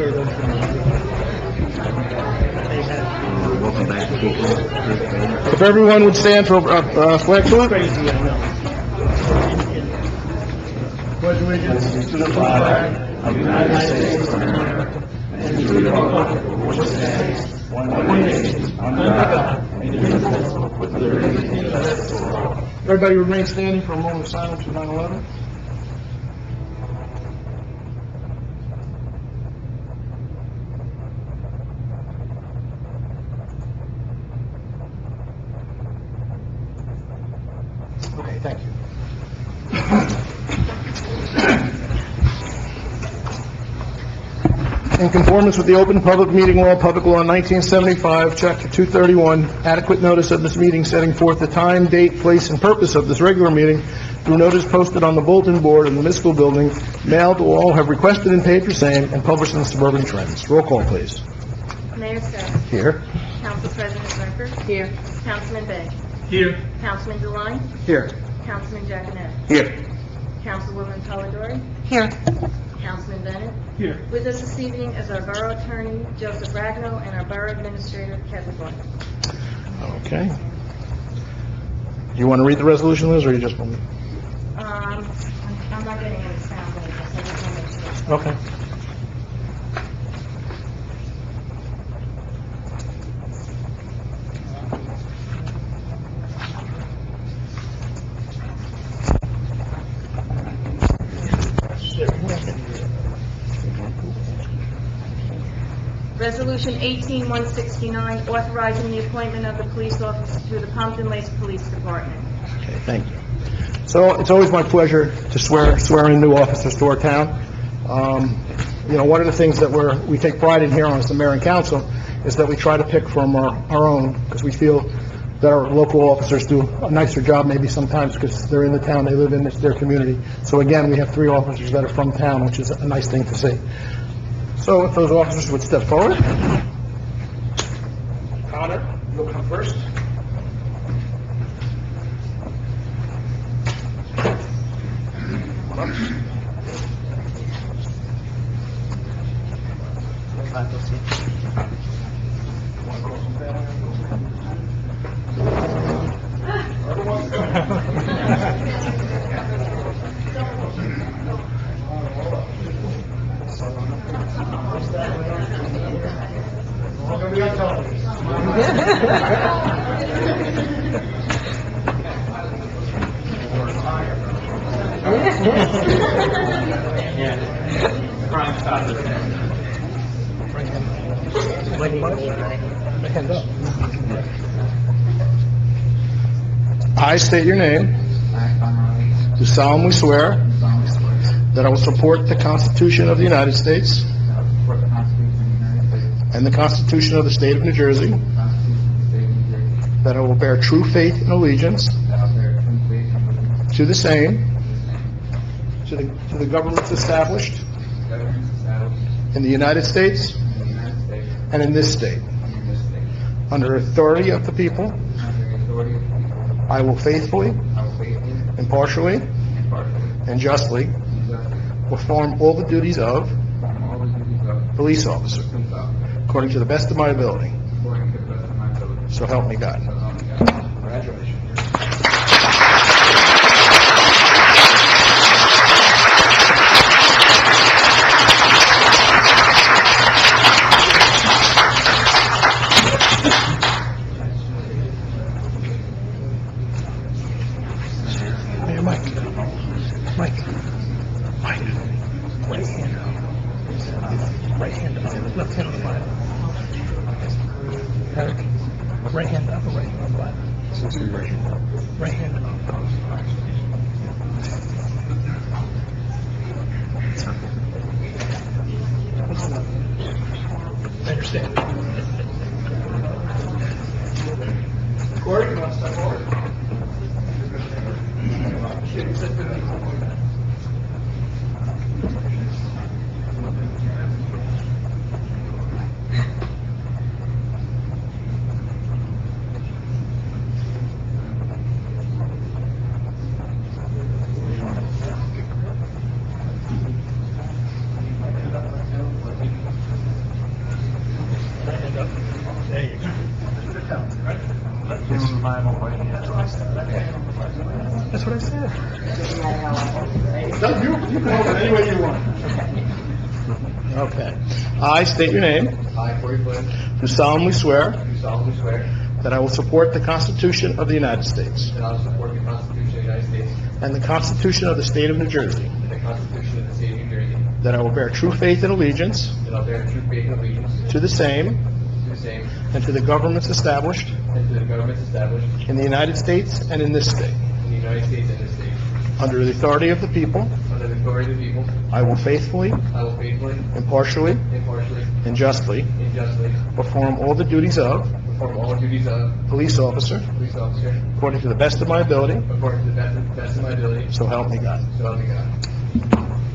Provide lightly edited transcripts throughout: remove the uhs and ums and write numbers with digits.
Welcome back, people. If everyone would stand for flag salute. Pledge allegiance to the flag of the United States of America and to the republic for which it stands, one nation, under God, indivisible, with liberty and justice for all. Everybody remain standing for a moment of silence for 9/11. Okay, thank you. In conformance with the Open Public Meeting Law, Public Law 1975, Chapter 231, adequate notice of this meeting setting forth the time, date, place, and purpose of this regular meeting through notice posted on the bulletin board in the municipal building, mailed to all, have requested and paid for same, and published in the Suburban Trends. Roll call, please. Mayor Sept. Here. Council President Brinker. Here. Councilman Bay. Here. Councilman DeLine. Here. Councilman Giaconetti. Here. Councilwoman Polidori. Here. Councilman Bennett. Here. With us this evening is our Borough Attorney, Joseph Ragno, and our Borough Administrator, Kevin Gordon. Okay. Do you want to read the resolution, Liz, or you just want me? I'm not getting any sound, but I just want to make sure. Okay. Resolution 18-169, authorizing the appointment of the police officer to the Pompton Lakes Police Department. Okay, thank you. So it's always my pleasure to swear in new officers to our town. You know, one of the things that we take pride in here on as the mayor and council is that we try to pick from our own, because we feel that our local officers do a nicer job maybe sometimes because they're in the town, they live in their community. So again, we have 3 officers that are from town, which is a nice thing to see. So if those officers would step forward. Connor, you'll come first. I state your name. Do solemnly swear that I will support the Constitution of the United States and the Constitution of the State of New Jersey, that I will bear true faith and allegiance to the same, to the governments established in the United States and in this state, under authority of the people. I will faithfully, impartially, and justly perform all the duties of police officer, according to the best of my ability. So help me God. Congratulations. Hey, Mike. Right hand up. Right hand up. Left hand on the Bible. Eric. Right hand up or right hand on the Bible? Right hand up. I understand. Corey, you want to step forward? That's what I said. No, you can hold it any way you want. Okay. I state your name. I, Corey Flynn, Do solemnly swear do solemnly swear that I will support the Constitution of the United States that I will support the Constitution of the United States and the Constitution of the State of New Jersey, and the Constitution of the State of New Jersey, that I will bear true faith and allegiance that I will bear true faith and allegiance to the same to the same and to the governments established and to the governments established in the United States and in this state. in the United States and this state. Under the authority of the people, Under the authority of the people, I will faithfully, I will faithfully, impartially, impartially, and justly and justly perform all the duties of perform all duties of police officer police officer according to the best of my ability, according to the best of my ability, so help me God. so help me God.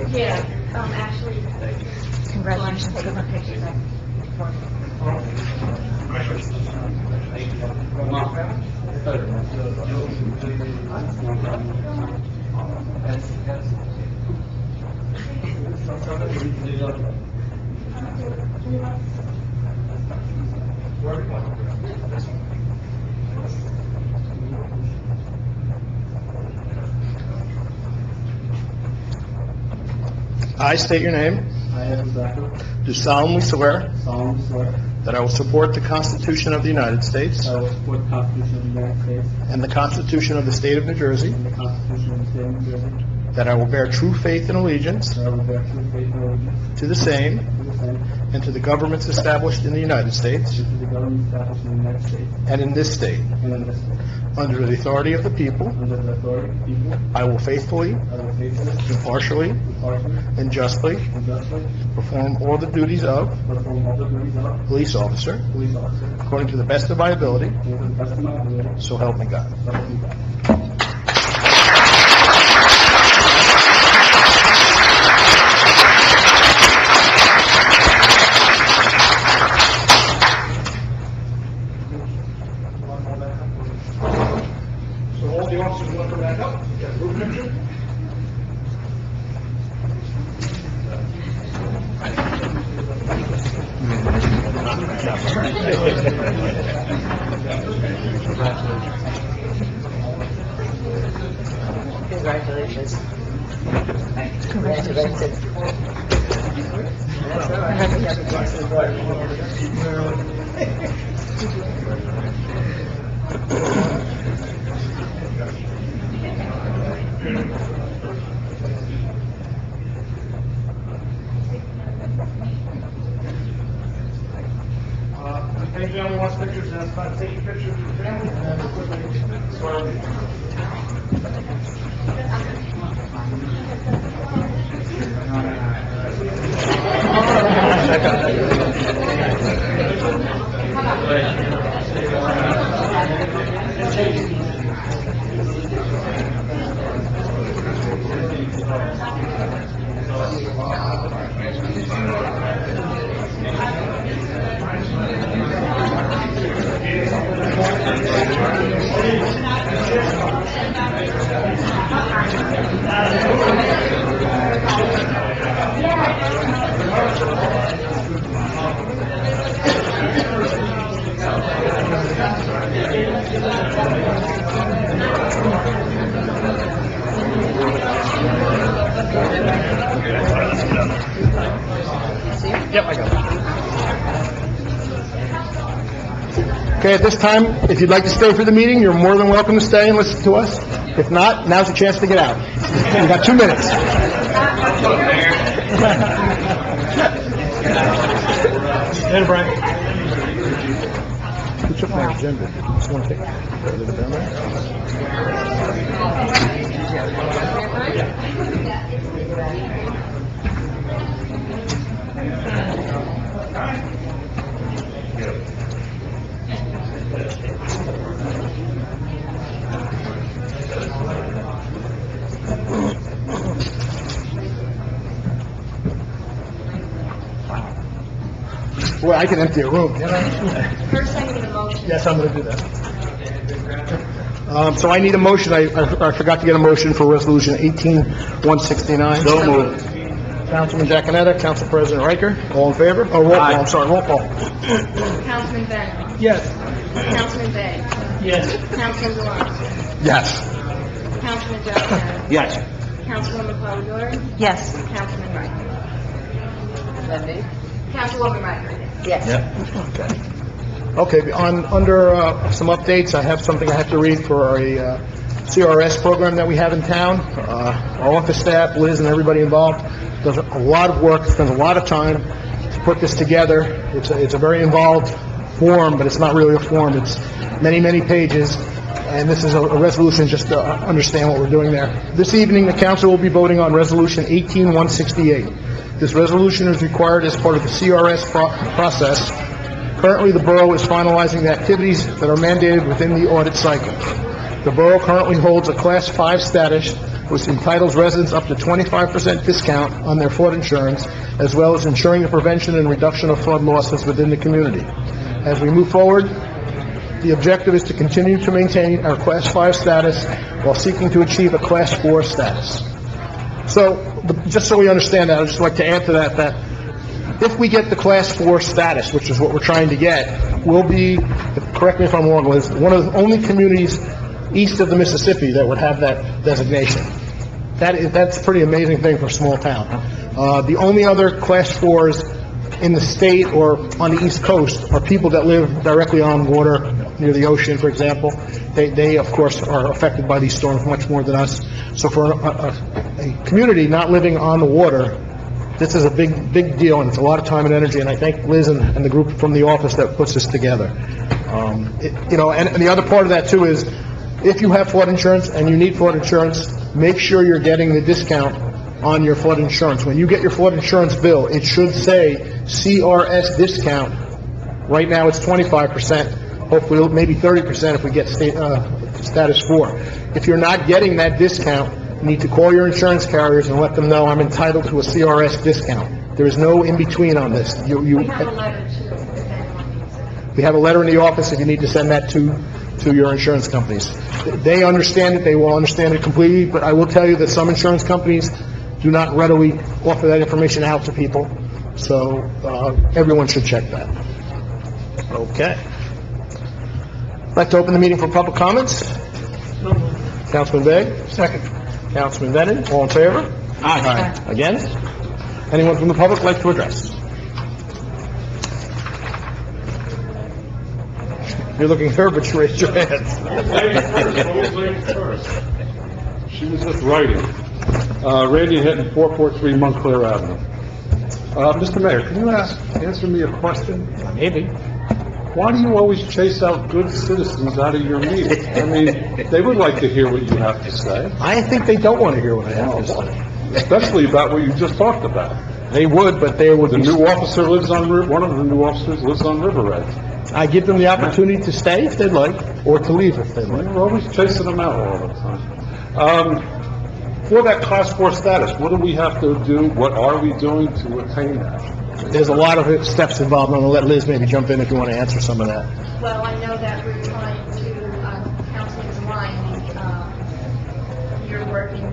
Yeah, actually. Congratulations. Take a picture. I state your name. I, Evan Zachary, Do solemnly swear solemnly swear that I will support the Constitution of the United States that I will support the Constitution of the United States and the Constitution of the State of New Jersey, and the Constitution of the State of New Jersey, that I will bear true faith and allegiance that I will bear true faith and allegiance to the same to the same and to the governments established in the United States and to the government established in the United States and in this state. and in this state. Under the authority of the people, Under the authority of the people, I will faithfully, I will faithfully, impartially, impartially, and justly and justly perform all the duties of perform all the duties of police officer police officer according to the best of my ability, to the best of my ability, so help me God. so help me God. So all the officers want to come back up? Get a group picture? Congratulations. Congratulations. If any gentleman wants pictures, that's fine. Take your picture with your family and then quickly swear me. Yep, I got it. Okay, at this time, if you'd like to stay for the meeting, you're more than welcome to stay and listen to us. If not, now's the chance to get out. You got 2 minutes. Hey, Brian. Who took my agenda? Just one thing. Leave it down there. Boy, I can empty a room, can I? First, I need a motion. Yes, I'm going to do that. So I need a motion. I forgot to get a motion for Resolution 18-169. So moved. Councilman Giaconetti, Council President Riker, all in favor? Oh, roll call, Aye. I'm sorry, roll call. Councilman Bennett. Yes. Councilman Bay. Yes. Councilman Delisle. Yes. Councilman Giaconetti. Yes. Councilwoman Polidori. Yes. Councilman Riker. Councilwoman Riker. Yes. Okay, under some updates, I have something I have to read for a CRS program that we have in town. Our office staff, Liz and everybody involved, does a lot of work, spends a lot of time to put this together. It's a very involved form, but it's not really a form. It's many, many pages, and this is a resolution just to understand what we're doing there. This evening, the council will be voting on Resolution 18-168. This resolution is required as part of the CRS process. Currently, the borough is finalizing the activities that are mandated within the audit cycle. The borough currently holds a Class 5 status, which entitles residents up to 25% discount on their flood insurance, as well as ensuring the prevention and reduction of flood losses within the community. As we move forward, the objective is to continue to maintain our Class 5 status while seeking to achieve a Class 4 status. So, just so we understand that, I'd just like to add to that if we get the Class 4 status, which is what we're trying to get, we'll be, correct me if I'm wrong, Liz, one of the only communities east of the Mississippi that would have that designation. That's a pretty amazing thing for a small town. The only other Class 4s in the state or on the East Coast are people that live directly on water, near the ocean, for example. They of course, are affected by these storms much more than us. So for a community not living on the water, this is a big deal, and it's a lot of time and energy, and I thank Liz and the group from the office that puts this together. And the other part of that, too, is if you have flood insurance and you need flood insurance, make sure you're getting the discount on your flood insurance. When you get your flood insurance bill, it should say CRS discount. Right now, it's 25%, hopefully maybe 30% if we get status 4. If you're not getting that discount, you need to call your insurance carriers and let them know I'm entitled to a CRS discount. There is no in-between on this. We have a letter too, if anyone needs it. We have a letter in the office if you need to send that to your insurance companies. They understand it, they will understand it completely, but I will tell you that some insurance companies do not readily offer that information out to people, so everyone should check that. Okay. I'd like to open the meeting for public comments. Councilman Bay? Second. Councilman Bennett, all in favor? Aye. Against? Anyone from the public like to address? You're looking here, but you raised your hands. Ladies first. She was just writing. Randy Hinton, 443 Montclair Avenue. Mr. Mayor, can you answer me a question? Maybe. Why do you always chase out good citizens out of your meetings? I mean, they would like to hear what you have to say. I think they don't want to hear what I have to say. Especially about what you just talked about. They would, but they would The new officer lives on, one of the new officers lives on River Edge. I give them the opportunity to stay if they'd like, or to leave if they'd like. You're always chasing them out all the time. For that Class 4 status, what do we have to do? What are we doing to attain that? There's a lot of steps involved, and I'll let Liz maybe jump in if you want to answer some of that. Well, I know that we're trying to, Councilman Delisle, you're working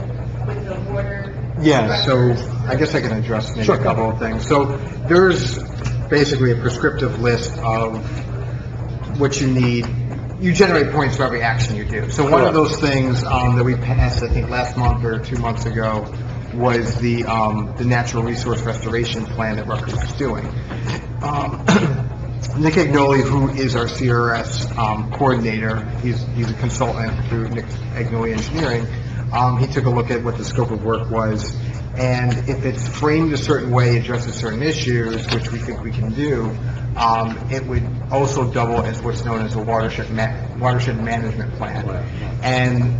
with the water. Yeah, so I guess I can address maybe Sure. a couple of things. So there's basically a prescriptive list of what you need. You generate points for every action you do. So one of those things that we passed, I think last month or 2 months ago, was the natural resource restoration plan that Rutgers is doing. Nick Agnoli, who is our CRS coordinator, he's a consultant through Nick Agnoli Engineering. He took a look at what the scope of work was, and if it's framed a certain way, addresses certain issues, which we think we can do, it would also double as what's known as a watershed management plan. And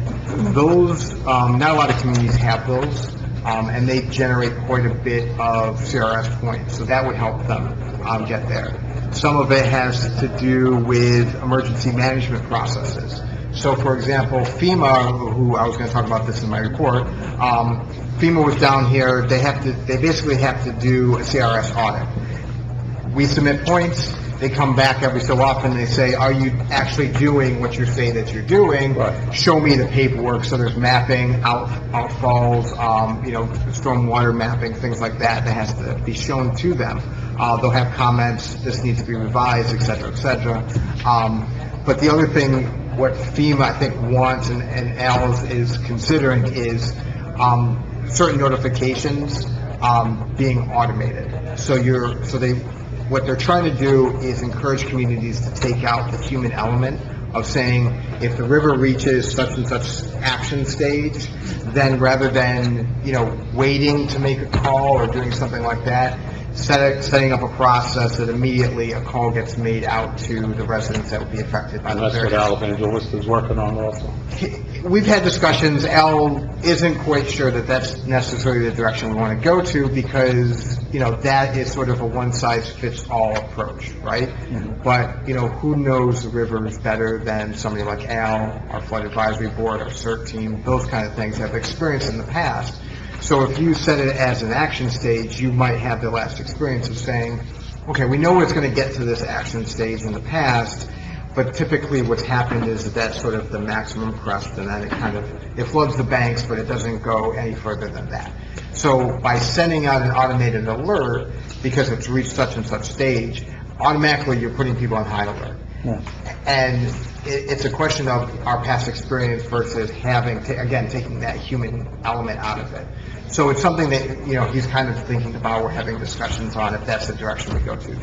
those, not a lot of communities have those, and they generate quite a bit of CRS points, so that would help them get there. Some of it has to do with emergency management processes. So, for example, FEMA, who I was going to talk about this in my report, FEMA was down here. They basically have to do a CRS audit. we submit points, they come back every so often, they say, are you actually doing what you say that you're doing? Right. Show me the paperwork, so there's mapping, outfalls, stormwater mapping, things like that, that has to be shown to them. They'll have comments, this needs to be revised, et cetera, et cetera. But the other thing, what FEMA, I think, wants and Al's is considering is, certain notifications, being automated. What they're trying to do is encourage communities to take out the human element of saying, if the river reaches such and such action stage, then rather than, waiting to make a call or doing something like that, setting up a process that immediately a call gets made out to the residents that would be affected by And the that's what various. Al Evangelist is working on also. We've had discussions. Al isn't quite sure that that's necessarily the direction we want to go to, because, that is sort of a one-size-fits-all approach, right? But, who knows the rivers better than somebody like Al, our flood advisory board, our CERT team, those kind of things have experience in the past. So if you set it as an action stage, you might have the last experience of saying, okay, we know it's going to get to this action stage in the past, but typically what's happened is that that's sort of the maximum crest, and then it floods the banks, but it doesn't go any further than that. So by sending out an automated alert, because it's reached such and such stage, automatically you're putting people on high alert. And it's a question of our past experience versus taking that human element out of it. So it's something that, he's kind of thinking about, we're having discussions on if that's the direction we go to.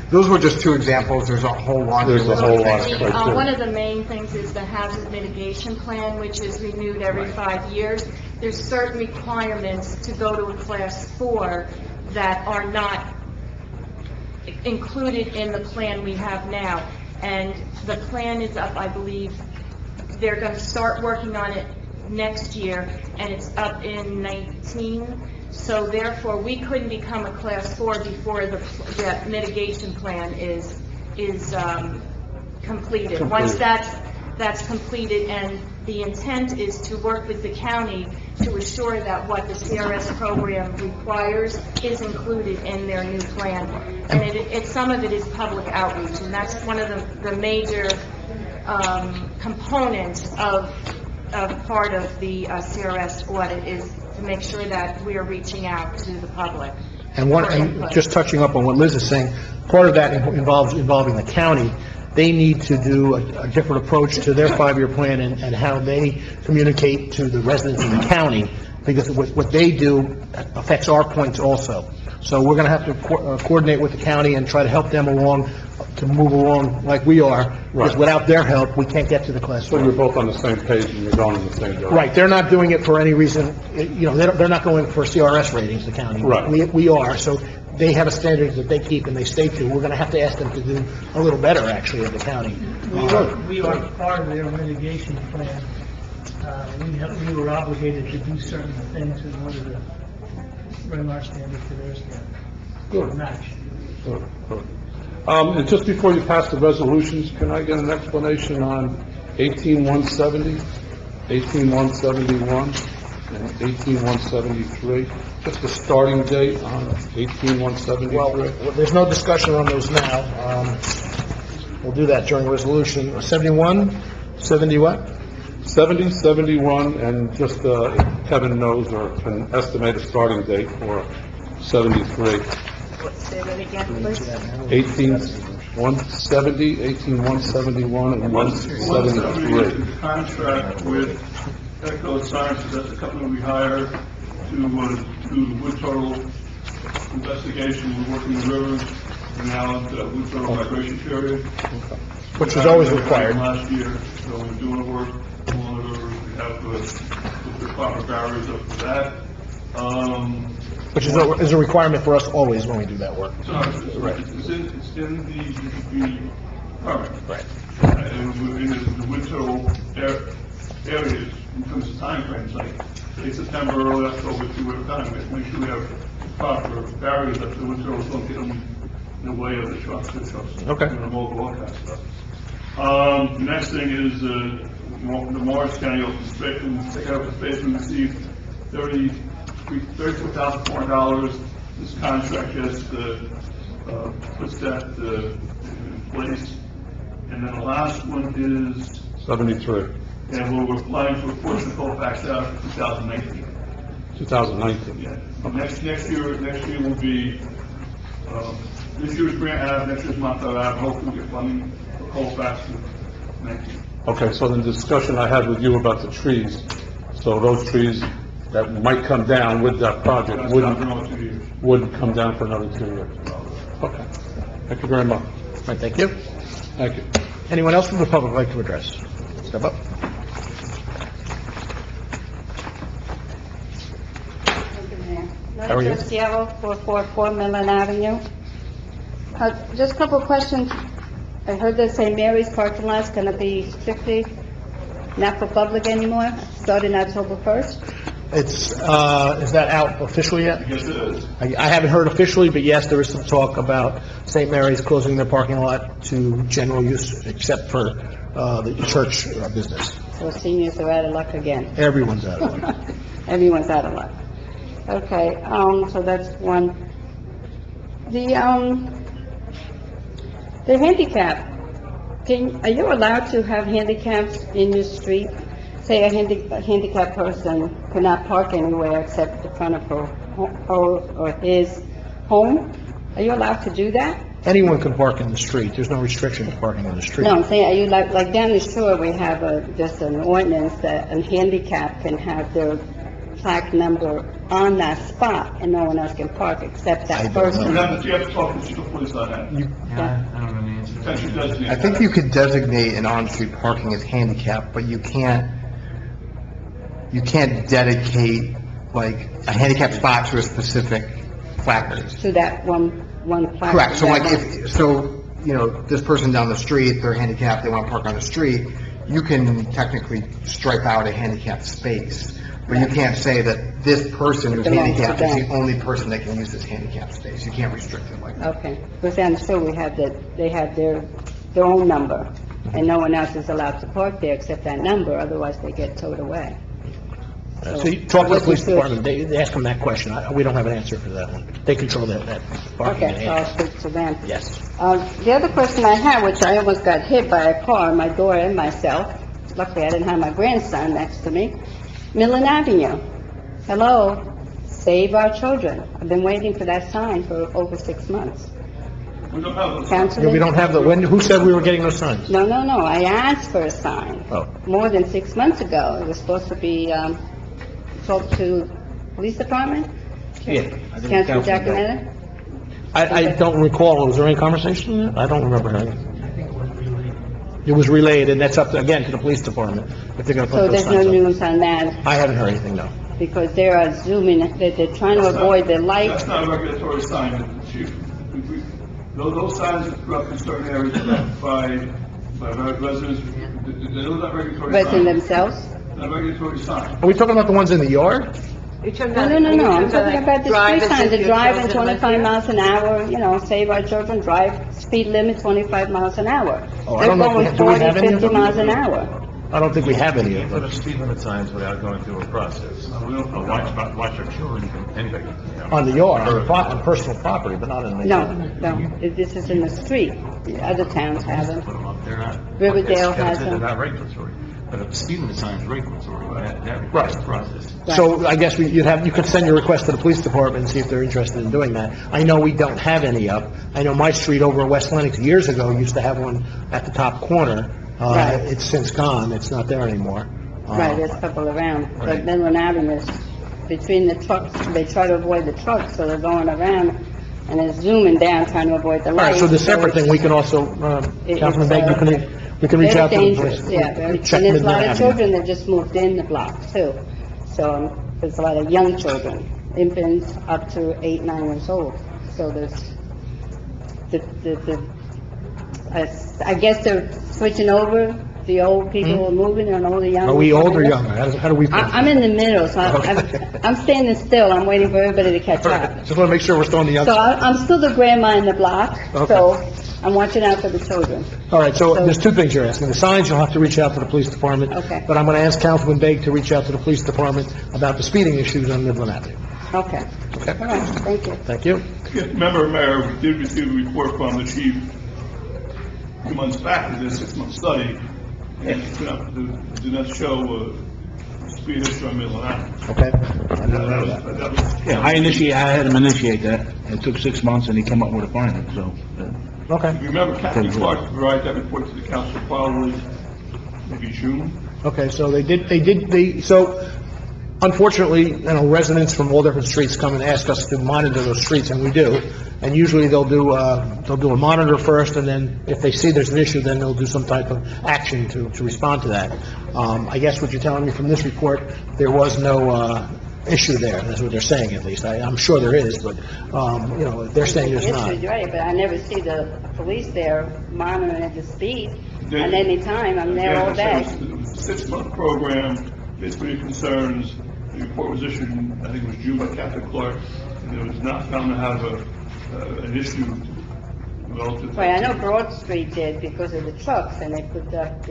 Those were just two examples, there's a whole lot. There's a whole lot. One of the main things is the hazard mitigation plan, which is renewed every 5 years. There's certain requirements to go to a class 4 that are not included in the plan we have now. And the plan is up, I believe, they're going to start working on it next year, and it's up in 19. So therefore, we couldn't become a class 4 before the mitigation plan is completed. Once that's completed, and the intent is to work with the county to assure that what the CRS program requires is included in their new plan. And some of it is public outreach, and that's one of the major components of part of the CRS audit, is to make sure that we are reaching out to the public. And just touching up on what Liz is saying, part of that involving the county. They need to do a different approach to their 5-year plan and how they communicate to the residents in the county, because what they do affects our points also. So we're going to have to coordinate with the county and try to help them along, to move along like we are, because without their help, we can't get to the class 4. So you're both on the same page and you're going in the same direction. Right, they're not doing it for any reason, they're not going for CRS ratings, the county. Right. We are, so they have a standard that they keep and they stay to. We're going to have to ask them to do a little better, actually, at the county. We are part of their mitigation plan. We were obligated to do certain things in order to bring our standard to their standard. Good. Match. Good. And just before you pass the resolutions, can I get an explanation on 18170, 18171, and 18173? Just the starting date on 18173? Well, there's no discussion on those now. We'll do that during resolution. 71, 70 what? 70, 71, and just Kevin knows or can estimate a starting date for 73. Say that again, please. 17170, 18171, and 173. Contract with Echo Sciences, that's the company we hired to do the wood turtle investigation. We're working the rivers, and now the wood turtle migration period. Which was always required. Last year, so we're doing the work along the rivers. We have to put the proper barriers up for that. Which is a requirement for us always when we do that work. So it's in the permit. Right. And in the wood turtle areas, in terms of time frames, like say September, early October, 2 at a time, we have to make sure we have proper barriers up so the wood turtles don't get in the way of the trucks. Okay. All kind of stuff. The next thing is the Morris County Open Space, we received $34,400. This contract just puts that in place. And then the last one is, 73, and we're applying for a portion of Colfax Ave for 2019. 2019. Yeah. Next year will be, this year's Grant Ave, next year's Montauk Ave, hopefully we'll get funding for Colfax for 19. Okay, so the discussion I had with you about the trees, so those trees that might come down with that project That's not for wouldn't, another 2 years. wouldn't come down for another 2 years. Okay, thank you very much. All right, thank you. Thank you. Anyone else from the public like to address? Step up. How are you? Lisa Cielo, 444 Millen Avenue. Just a couple of questions. I heard they say Mary's parking lot's gonna be strictly not for public anymore, starting October 1st. It's, is that out officially yet? Yes, it is. I haven't heard officially, but yes, there is some talk about St. Mary's closing their parking lot to general use, except for, the church business. So seniors are out of luck again. Everyone's out of it. Everyone's out of luck. Okay, so that's one. The handicap, are you allowed to have handicaps in your street? Say a handicapped person cannot park anywhere except the front of her or his home? Are you allowed to do that? Anyone can park in the street. There's no restriction to parking in the street. No, I'm saying, are you like down the shore, we have just an ordinance that a handicap can have their plaque number on that spot, and no one else can park except that You person. have to talk to the police on that. Potentially designate I think that. you could designate an on-street parking as handicap, but you can't dedicate, like, a handicap spot to a specific placard. To that one plaque. Correct, so like, this person down the street, they're handicapped, they want to park on the street, you can technically stripe out a handicapped space, but you can't say that this person who's Belongs to handicapped is the them. only person that can use this handicapped space. You can't restrict it like that. Okay, because down the shore, we have that, they have their own number, and no one else is allowed to park there except that number, otherwise they get towed away. So you talk to the police Wasn't sure. department, they ask them that question. We don't have an answer for that one. They control that parking. Okay, so I'll speak to them. Yes. The other question I had, which I almost got hit by a car, my daughter and myself, luckily I didn't have my grandson next to me, Millen Avenue. Hello, save our children. I've been waiting for that sign for over 6 months. We don't have those. Councilman? We don't have who said we were getting those signs? No, I asked for a sign. Oh. More than 6 months ago. It was supposed to be, talked to police department? Yeah. Councilman Giacometto? I don't recall, was there any conversation on that? I don't remember hearing. It was relayed, and that's up, again, to the police department, if they're gonna put So those there's no signs up. news on that, I haven't heard anything, no. because they are zooming, they're trying to avoid the light. That's not a regulatory sign, Chief. Those signs throughout certain areas by residents, they're not regulatory signs. Resident themselves? Not regulatory sign. Are we talking about the ones in the yard? No, I'm talking about the street sign, the driving 25 miles an hour, save our children, drive, speed limit 25 miles an hour. Oh, I They're don't know if we going have- do we 40, have any of 50 them? miles an hour. I don't think we have any of Put them. up speed limit signs without going through a process. We don't put that. Watch our children, anybody. On the yard, on personal property, but not in the... No, this is in the street. The other towns have Put them. them up, they're not. Riverdale That's- has They're them. not regulatory, but a speed limit sign is regulatory, that requires a process. So I guess you could send your request to the police department and see if they're interested in doing that. I know we don't have any up. I know my street over in West Lennox years ago used to have one at the top corner. Right. It's since gone, it's not there anymore. Right, there's a couple around. Right. But Midland Avenue is between the trucks, they try to avoid the trucks, so they're going around and they're zooming down, trying to avoid the All light. right, so the separate thing, we can also, Councilman Begg, we can reach out to the police. Very dangerous, yeah, very, and Check there's a Midland lot of Avenue. children that just moved in the block too. So, there's a lot of young children, infants up to 8, 9 years old. So there's, I guess they're switching over, the old people are moving and all the young. Are we old or younger? How do we... I'm in the middle, so Okay. I'm standing still, I'm waiting for everybody to catch All up. right, just want to make sure we're still on the young... So I'm still the grandma in the block, Okay. so I'm watching out for the children. All right, so So- there's two things you're asking. The signs, you'll have to reach out to the police department. Okay. But I'm going to ask Councilman Begg to reach out to the police department about the speeding issues on Midland Avenue. Okay. Okay, All right, thank you. thank you. Remember, Mayor, we did receive a report from the chief a few months back, it did a 6-month study, and it did not show speed issue on Middle Avenue. Okay. I didn't know that. That was- Yeah, I had him initiate that. It took 6 months and he came up with a finding, so. Okay, Remember, Captain Clark provided that report to the council probably maybe June. okay, so so unfortunately, residents from all different streets come and ask us to monitor those streets, and we do. And usually they'll do a monitor first, and then if they see there's an issue, then they'll do some type of action to respond to that. I guess what you're telling me from this report, there was no, issue there, that's what they're saying at least. I'm sure there is, but, they're saying there's not. Issues, right, but I never see the police there monitoring the speed at any time. I'm there all day. It was a 6-month program, basically concerns. The report was issued, I think it was June by Captain Clark, and it was not found to have an issue relative to... Right, I know Broad Street did because of the trucks, and they put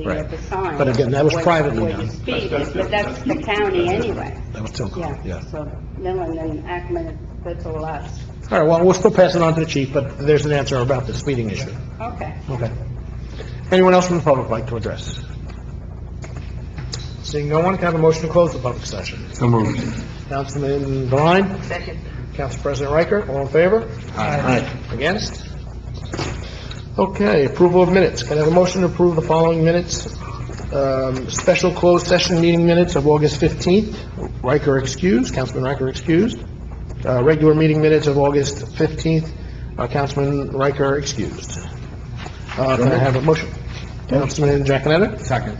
Right. the sign. But again, that was where- privately where done. the speed That's- is, but that's the county anyway. That was Tilcon, Yeah, yeah. so Millen and Ackman, that's all us. All right, well, we'll still pass it on to the chief, but there's an answer about the speeding issue. Okay. Okay. Anyone else from the public like to address? Seeing no one, can I have a motion to close the public session? So moved. Councilman Devine? Second. Council President Riker, all in favor? Aye. Against? Okay, approval of minutes. Can I have a motion to approve the following minutes? Special closed session meeting minutes of August 15th, Riker excused, Councilman Riker excused. Regular meeting minutes of August 15th, Councilman Riker excused. Can I have a motion? Councilman Jacanetta? Second.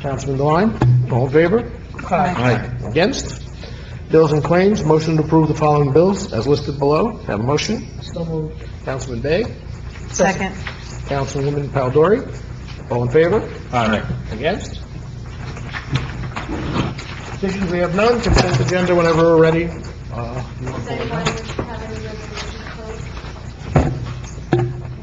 Councilman Devine, all in favor? Aye. Against? Bills and claims, motion to approve the following bills as listed below. Have a motion? So moved. Councilman Day? Second. Councilwoman Paldori? All in favor? Aye. Against? Decisions, we have none. Consent agenda whenever we're ready. Does anyone have any resolutions closed?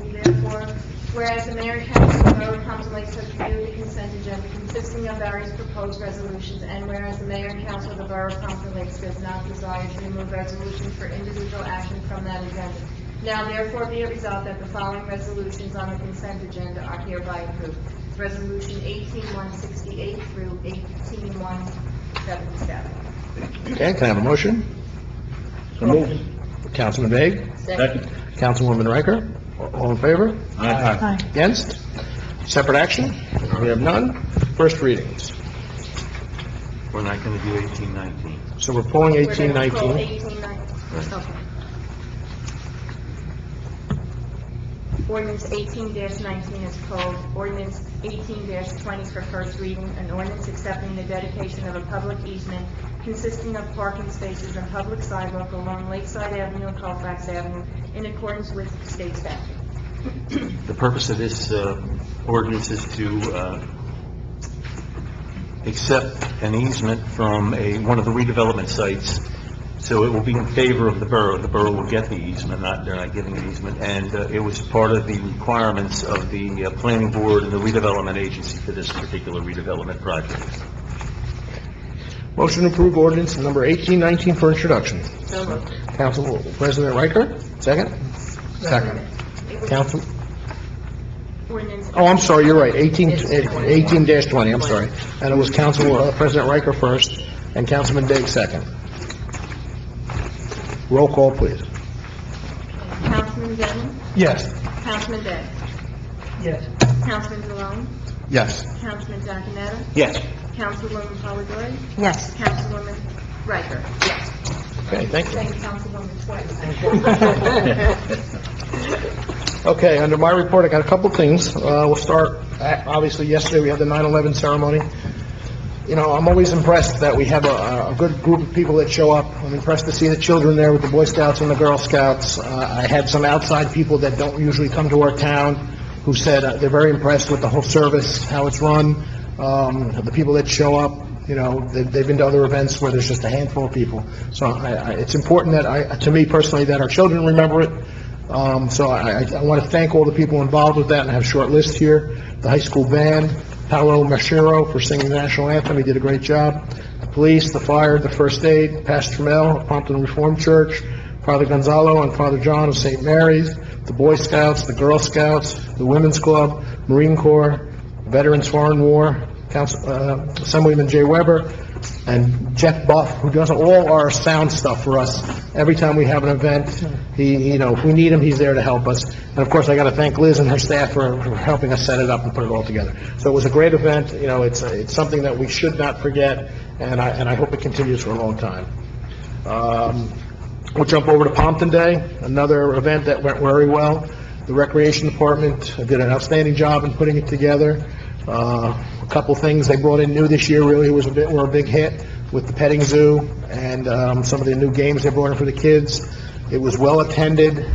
And therefore, whereas the mayor and council of the borough of Compton Lakes have reviewed the consent agenda consisting of various proposed resolutions, and whereas the mayor and council of the borough of Compton Lakes does not desire to remove resolutions for individual action from that agenda. Now therefore be it resolved that the following resolutions on the consent agenda are hereby approved. Resolution 18-168 through 18-177. Okay, can I have a motion? So moved. Councilman Day? Second. Councilwoman Riker? All in favor? Aye. Against? Separate action? We have none. First readings. We're not going to do 1819. So we're pulling We're gonna pull 1819. 18-19. Okay. Ordinance 18-19 is called ordinance 18-20 for first reading, an ordinance accepting the dedication of a public easement consisting of parking spaces and public sidewalk along Lakeside Avenue and Colfax Avenue in accordance with state statute. The purpose of this ordinance is to accept an easement from one of the redevelopment sites, so it will be in favor of the borough. The borough will get the easement, they're not giving an easement, and it was part of the requirements of the planning board and the redevelopment agency for this particular redevelopment project. Motion to approve ordinance number 1819 for introduction. Council President Riker, second? Second. Council, Ordinance. oh, I'm sorry, you're right, 18-20, I'm sorry. And it was Council President Riker first, and Councilman Day second. Roll call, please. Councilman Denton. Yes. Councilman Day. Yes. Councilman Delone. Yes. Councilman Jacanetta. Yes. Councilwoman Polidori. Yes. Councilwoman Riker. Yes. Okay, thank you. Saying Councilwoman twice. Okay, under my report, I got a couple things. We'll start, obviously, yesterday we had the 9/11 ceremony. You know, I'm always impressed that we have a good group of people that show up. I'm impressed to see the children there with the Boy Scouts and the Girl Scouts. I had some outside people that don't usually come to our town who said they're very impressed with the whole service, how it's run. The people that show up, you know, they've been to other events where there's just a handful of people. So it's important that to me personally, that our children remember it. So I want to thank all the people involved with that, and I have a short list here. The high school band, Paolo Machero for singing the national anthem, he did a great job. The police, the fire, the first aid, Pastor Mel, Pompton Reformed Church, Father Gonzalo and Father John of St. Mary's, the Boy Scouts, the Girl Scouts, the Women's Club, Marine Corps, Veterans Foreign War, Assemblyman Jay Weber, and Jeff Buff, who does all our sound stuff for us. Every time we have an event, if we need him, he's there to help us. And of course, I got to thank Liz and her staff for helping us set it up and put it all together. So it was a great event. It's something that we should not forget, and I hope it continues for a long time. We'll jump over to Pompton Day, another event that went very well. The Recreation Department did an outstanding job in putting it together. A couple things they brought in new this year really were a big hit with the petting zoo and some of the new games they brought in for the kids. It was well attended.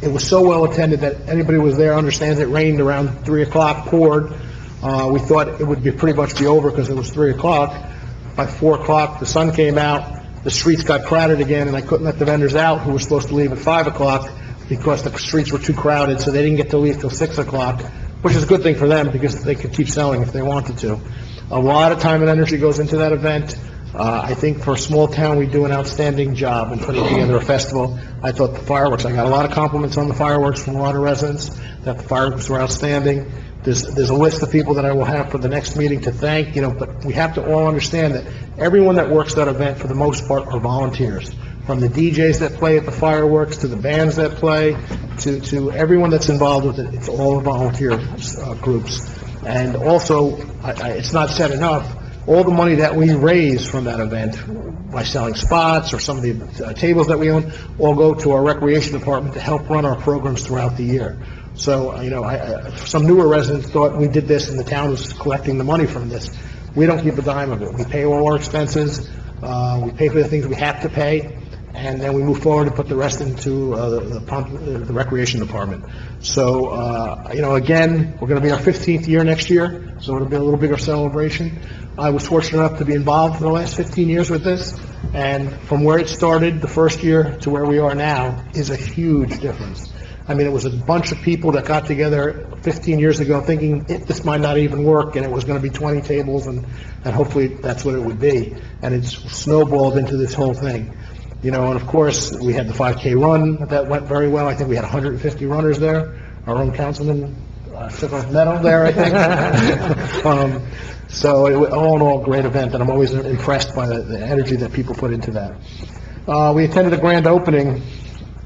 It was so well attended that anybody who was there understands it rained around 3 o'clock, poured. We thought it would pretty much be over because it was 3 o'clock. By 4 o'clock, the sun came out, the streets got crowded again, and I couldn't let the vendors out who were supposed to leave at 5 o'clock because the streets were too crowded, so they didn't get to leave till 6 o'clock, which is a good thing for them because they could keep selling if they wanted to. A lot of time and energy goes into that event. I think for a small town, we do an outstanding job in putting together a festival. I thought the fireworks, I got a lot of compliments on the fireworks from a lot of residents, that the fireworks were outstanding. There's a list of people that I will have for the next meeting to thank, but we have to all understand that everyone that works that event, for the most part, are volunteers. From the DJs that play at the fireworks, to the bands that play, to everyone that's involved with it, it's all volunteer groups. And also, it's not said enough, all the money that we raise from that event, by selling spots or some of the tables that we own, all go to our recreation department to help run our programs throughout the year. So, some newer residents thought we did this and the town was collecting the money from this. We don't keep a dime of it. We pay all our expenses, we pay for the things we have to pay, and then we move forward and put the rest into the recreation department. So, again, we're going to be our 15th year next year, so it'll be a little bigger celebration. I was fortunate enough to be involved for the last 15 years with this, and from where it started the first year to where we are now is a huge difference. I mean, it was a bunch of people that got together 15 years ago thinking this might not even work, and it was going to be 20 tables, and hopefully that's what it would be. And it's snowballed into this whole thing. And of course, we had the 5K run that went very well. I think we had 150 runners there. Our own councilman took a medal there, I think. So all in all, great event, and I'm always impressed by the energy that people put into that. We attended a grand opening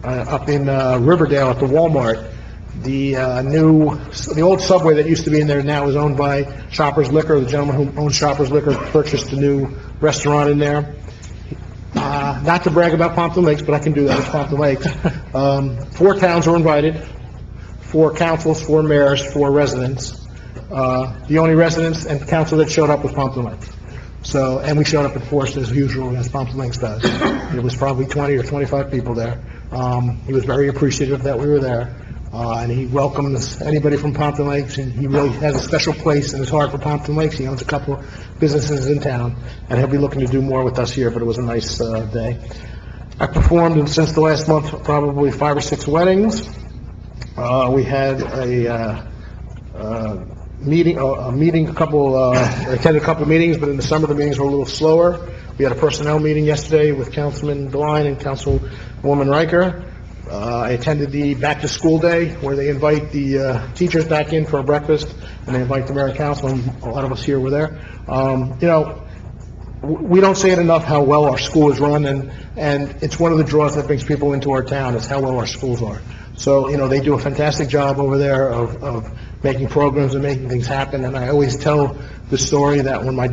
up in Riverdale at the Walmart. The old Subway that used to be in there now is owned by Shoppers Liquor. The gentleman who owns Shoppers Liquor purchased a new restaurant in there. Not to brag about Pompton Lakes, but I can do that with Pompton Lakes. 4 towns were invited, 4 councils, 4 mayors, 4 residents. The only residents and council that showed up was Pompton Lakes. So, and we showed up in force as usual, as Pompton Lakes does. It was probably 20 or 25 people there. He was very appreciative that we were there, and he welcomes anybody from Pompton Lakes, and he really has a special place in his heart for Pompton Lakes. He owns a couple of businesses in town, and he'll be looking to do more with us here, but it was a nice day. I performed since the last month probably 5 or 6 weddings. We had a meeting, attended a couple of meetings, but in the summer the meetings were a little slower. We had a personnel meeting yesterday with Councilman DeLine and Councilwoman Riker. I attended the back-to-school day, where they invite the teachers back in for a breakfast, and they invite the mayor and council, and a lot of us here were there. We don't say it enough how well our school is run, and it's one of the draws that brings people into our town, is how well our schools are. So, they do a fantastic job over there of making programs and making things happen, and I always tell the story that when my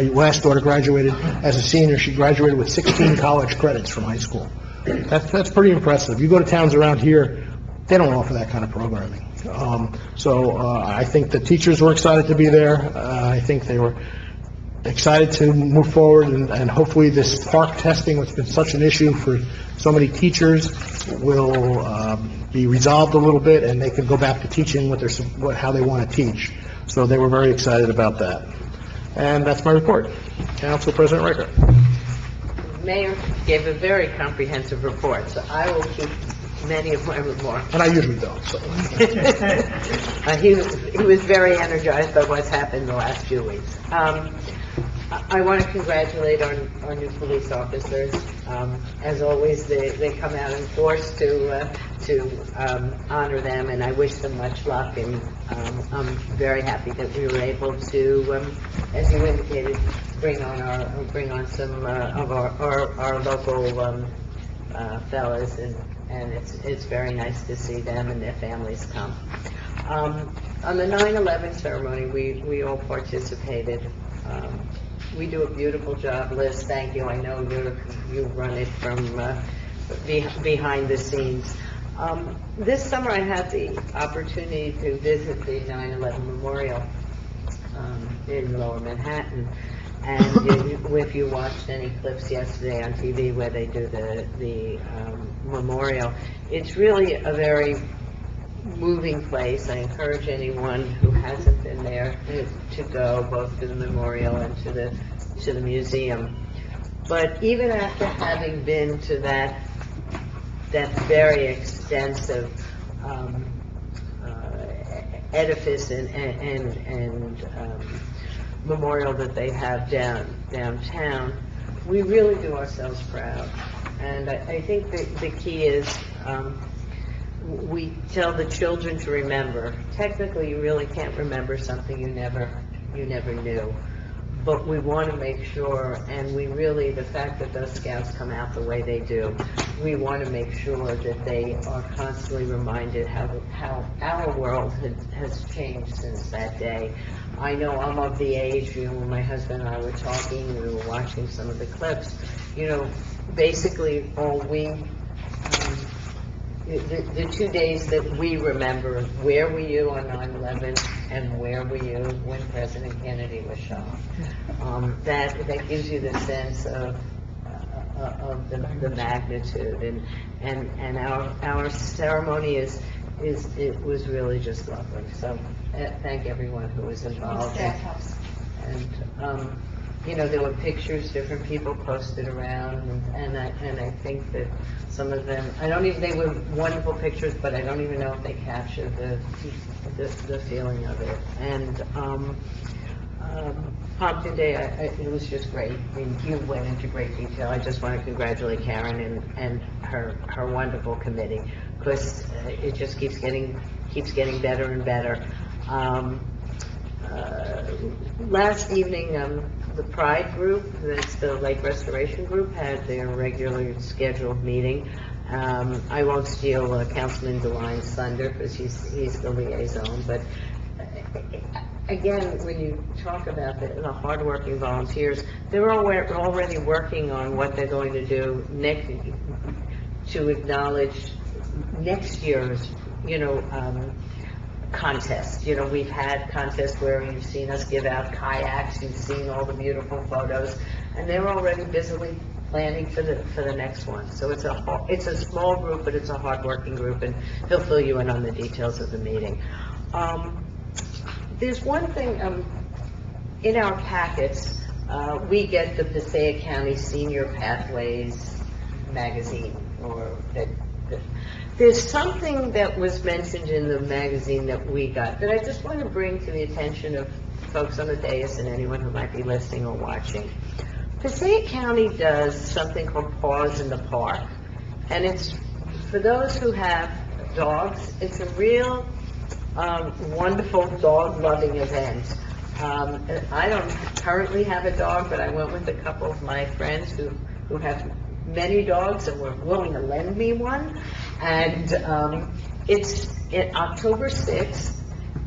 last daughter graduated as a senior, she graduated with 16 college credits from high school. That's pretty impressive. You go to towns around here, they don't offer that kind of programming. So I think the teachers were excited to be there. I think they were excited to move forward, and hopefully this park testing, which has been such an issue for so many teachers, will be resolved a little bit, and they can go back to teaching how they want to teach. So they were very excited about that. And that's my report. Council President Riker. Mayor gave a very comprehensive report, so I will keep many of my remarks. And I usually don't, so. He was very energized by what's happened the last few weeks. I want to congratulate our new police officers. As always, they come out in force to honor them, and I wish them much luck, and I'm very happy that we were able to, as you indicated, bring on some of our local fellas, and it's very nice to see them and their families come. On the 9/11 ceremony, we all participated. We do a beautiful job, Liz, thank you. I know you run it from behind the scenes. This summer, I had the opportunity to visit the 9/11 Memorial in Lower Manhattan. And if you watched any clips yesterday on TV where they do the memorial, it's really a very moving place. I encourage anyone who hasn't been there to go, both to the memorial and to the museum. But even after having been to that very extensive edifice and memorial that they have downtown, we really do ourselves proud. And I think the key is we tell the children to remember. Technically, you really can't remember something you never knew. But we want to make sure, and the fact that those scouts come out the way they do, we want to make sure that they are constantly reminded how our world has changed since that day. I know I'm of the age, when my husband and I were talking, we were watching some of the clips, basically all the 2 days that we remember, where were you on 9/11 and where were you when President Kennedy was shot? That gives you the sense of the magnitude, and our ceremony it was really just lovely. So thank everyone who was involved. And there were pictures different people posted around, and I think that some of them, they were wonderful pictures, but I don't even know if they captured the feeling of it. And Pumpkin Day, it was just great. I mean, you went into great detail. I just want to congratulate Karen and her wonderful committee, because it just keeps getting better and better. Last evening, the Pride group, that's the Lake Restoration group, had their regularly scheduled meeting. I won't steal Councilman DeLine's thunder, because he's the liaison, but again, when you talk about the hardworking volunteers, they're already working on what they're going to do to acknowledge next year's, contest. We've had contests where you've seen us give out kayaks, you've seen all the beautiful photos, and they're already busily planning for the next one. So it's a small group, but it's a hardworking group, and he'll fill you in on the details of the meeting. There's one thing in our packets. We get the Passaic County Senior Pathways magazine, there's something that was mentioned in the magazine that we got that I just want to bring to the attention of folks on the dais and anyone who might be listening or watching. Passaic County does something called Paws in the Park, and it's for those who have dogs. It's a real wonderful dog-loving event. I don't currently have a dog, but I went with a couple of my friends who have many dogs and were willing to lend me one. And it's October 6th.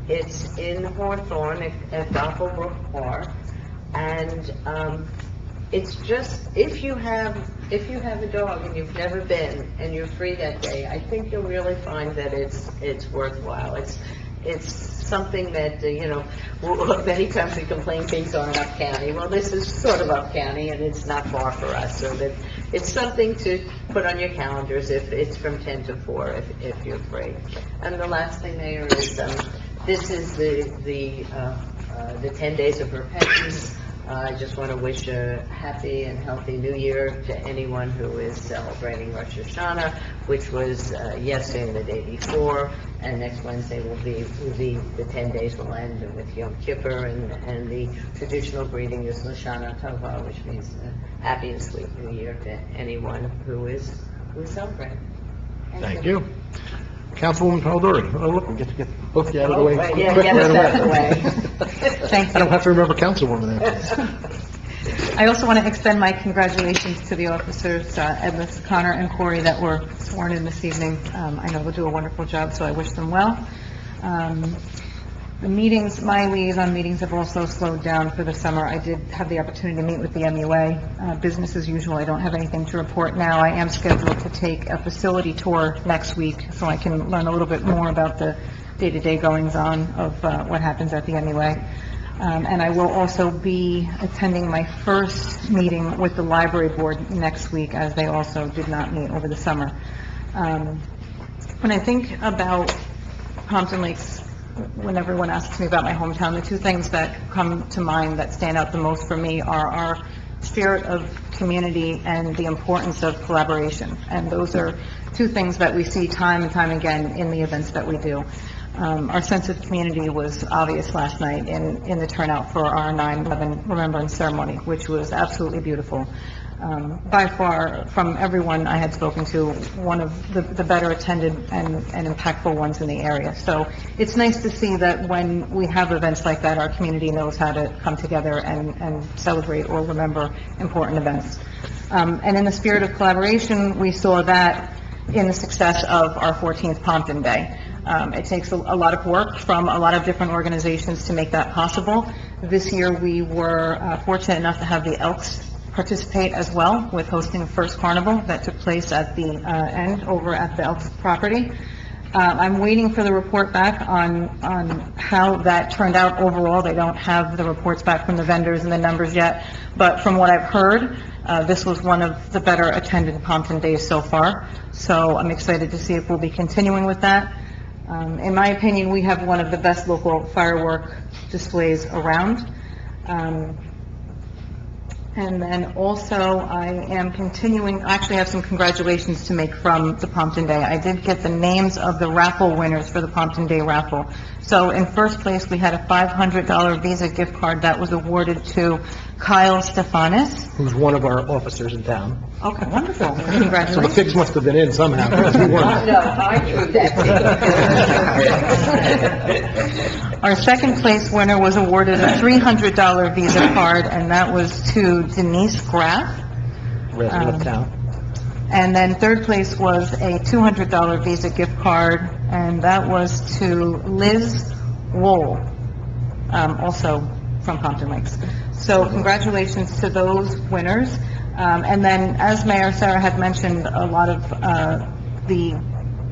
It's in Hawthorne at Doppelbrook Park. And it's just, if you have a dog and you've never been and you're free that day, I think you'll really find that it's worthwhile. It's something that, many times we complain things aren't up county. Well, this is sort of up county, and it's not far for us, so that it's something to put on your calendars if it's from 10 to 4, if you're free. And the last thing, Mayor, is this is the 10 Days of Repentance. I just want to wish a happy and healthy New Year to anyone who is celebrating Rosh Hashanah, which was yesterday and the day before, and next Wednesday will be the 10 days will end with Yom Kippur, and the traditional greeting is Lashana Tova, which means happy and sweet New Year to anyone who is celebrating. Thank you. Councilwoman Paladori, look, get both you out of the way. Right, yeah, quick get right us out of the away. way. Thank I don't you. have to remember Councilwoman after. I also want to extend my congratulations to the officers, Edlis, Connor, and Corey, that were sworn in this evening. I know they'll do a wonderful job, so I wish them well. The meetings, my liaison meetings have also slowed down for the summer. I did have the opportunity to meet with the MUA. Business as usual, I don't have anything to report now. I am scheduled to take a facility tour next week, so I can learn a little bit more about the day-to-day goings-on of what happens at the MUA. And I will also be attending my first meeting with the library board next week, as they also did not meet over the summer. When I think about Pompton Lakes, when everyone asks me about my hometown, the two things that come to mind that stand out the most for me are our spirit of community and the importance of collaboration. And those are two things that we see time and time again in the events that we do. Our sense of community was obvious last night in the turnout for our 9/11 Remembrance Ceremony, which was absolutely beautiful. By far, from everyone I had spoken to, one of the better attended and impactful ones in the area. So it's nice to see that when we have events like that, our community knows how to come together and celebrate or remember important events. And in the spirit of collaboration, we saw that in the success of our 14th Pompton Day. It takes a lot of work from a lot of different organizations to make that possible. This year, we were fortunate enough to have the Elks participate as well, with hosting the first carnival that took place at the end over at the Elks property. I'm waiting for the report back on how that turned out overall. They don't have the reports back from the vendors and the numbers yet, but from what I've heard, this was one of the better attended Pompton Days so far. So I'm excited to see if we'll be continuing with that. In my opinion, we have one of the best local firework displays around. And then also, I am continuing, I actually have some congratulations to make from the Pompton Day. I did get the names of the raffle winners for the Pompton Day raffle. So in first place, we had a $500 Visa gift card that was awarded to Kyle Stefanis. Who's one of our officers in town. Okay, wonderful. So the Congratulations. fix must have been in somehow, because we weren't. No, I drew that. Our second place winner was awarded a $300 Visa card, and that was to Denise Graff. Resident of town. And then third place was a $200 Visa gift card, and that was to Liz Wool, also from Pompton Lakes. So congratulations to those winners. And then, as Mayor Sarah had mentioned, a lot of the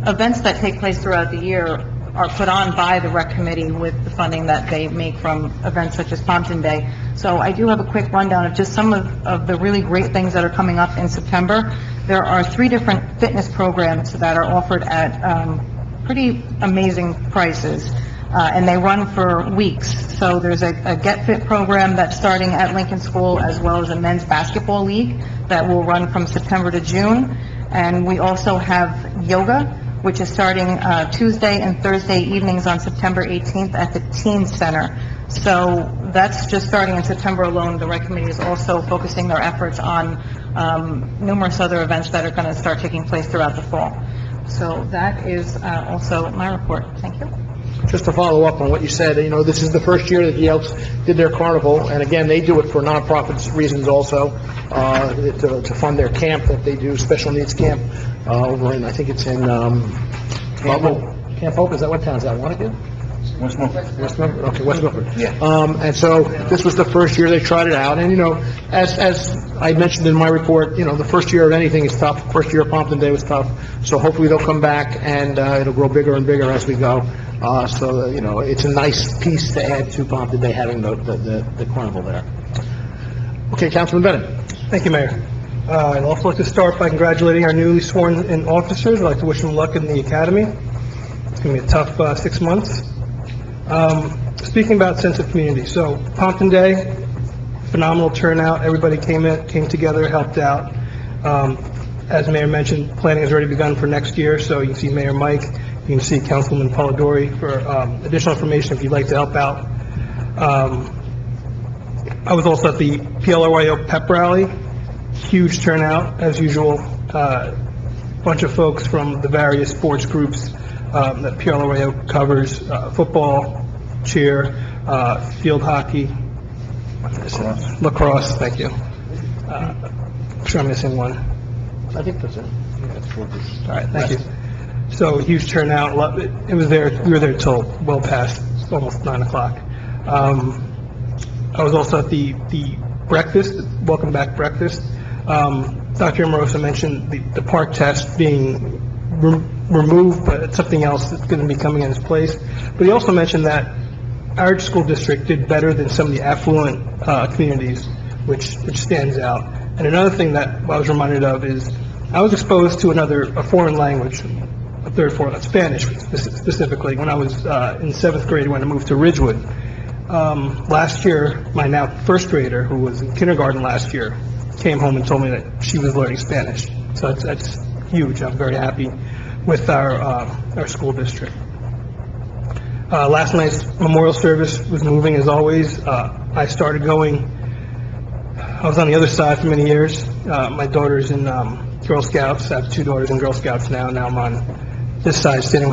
events that take place throughout the year are put on by the rec committee with the funding that they make from events such as Pompton Day. So I do have a quick rundown of just some of the really great things that are coming up in September. There are 3 different fitness programs that are offered at pretty amazing prices, and they run for weeks. So there's a Get Fit program that's starting at Lincoln School, as well as a men's basketball league that will run from September to June. And we also have yoga, which is starting Tuesday and Thursday evenings on September 18th at the Teen Center. So that's just starting in September alone. The rec committee is also focusing their efforts on numerous other events that are going to start taking place throughout the fall. So that is also my report. Thank you. Just to follow up on what you said, you know, this is the first year that the Elks did their carnival, and again, they do it for nonprofit reasons also, to fund their camp that they do, special needs camp, over in, I think it's in, Camp Hope, is that what town, is that Wannabe? West Milford. West Milford, okay, West Milford. Yeah. And so, this was the first year they tried it out, and, you know, as I mentioned in my report, you know, the first year of anything is tough, first year of Pompton Day was tough, so hopefully they'll come back, and it'll grow bigger and bigger as we go. So, you know, it's a nice piece to add to Pompton Day, having the carnival there. Okay, Councilman Bennett. Thank you, Mayor. I'd also like to start by congratulating our newly sworn-in officers. I'd like to wish them luck in the academy. It's going to be a tough 6 months. Speaking about sense of community, so Pompton Day, phenomenal turnout. Everybody came together, helped out. As Mayor mentioned, planning has already begun for next year, so you can see Mayor Mike, you can see Councilman Polidori for additional information if you'd like to help out. I was also at the PLRYO pep rally, huge turnout as usual. Bunch of folks from the various sports groups that PLRYO covers, football, cheer, field hockey, lacrosse, thank you. I'm sure I'm missing one. I think that's it. All right, thank you. So huge turnout. It was there. We were there till well past almost 9 o'clock. I was also at the breakfast, welcome back breakfast. Dr. Amoroso mentioned the park test being removed, but it's something else that's going to be coming in its place. But he also mentioned that our school district did better than some of the affluent communities, which stands out. And another thing that I was reminded of is I was exposed to a foreign language, a third foreign, Spanish specifically, when I was in 7th grade when I moved to Ridgewood. Last year, my now first grader, who was in kindergarten last year, came home and told me that she was learning Spanish. So that's huge. I'm very happy with our school district. Last night's memorial service was moving as always. I started going. I was on the other side for many years. My daughter's in Girl Scouts. I have 2 daughters in Girl Scouts now. Now I'm on this side sitting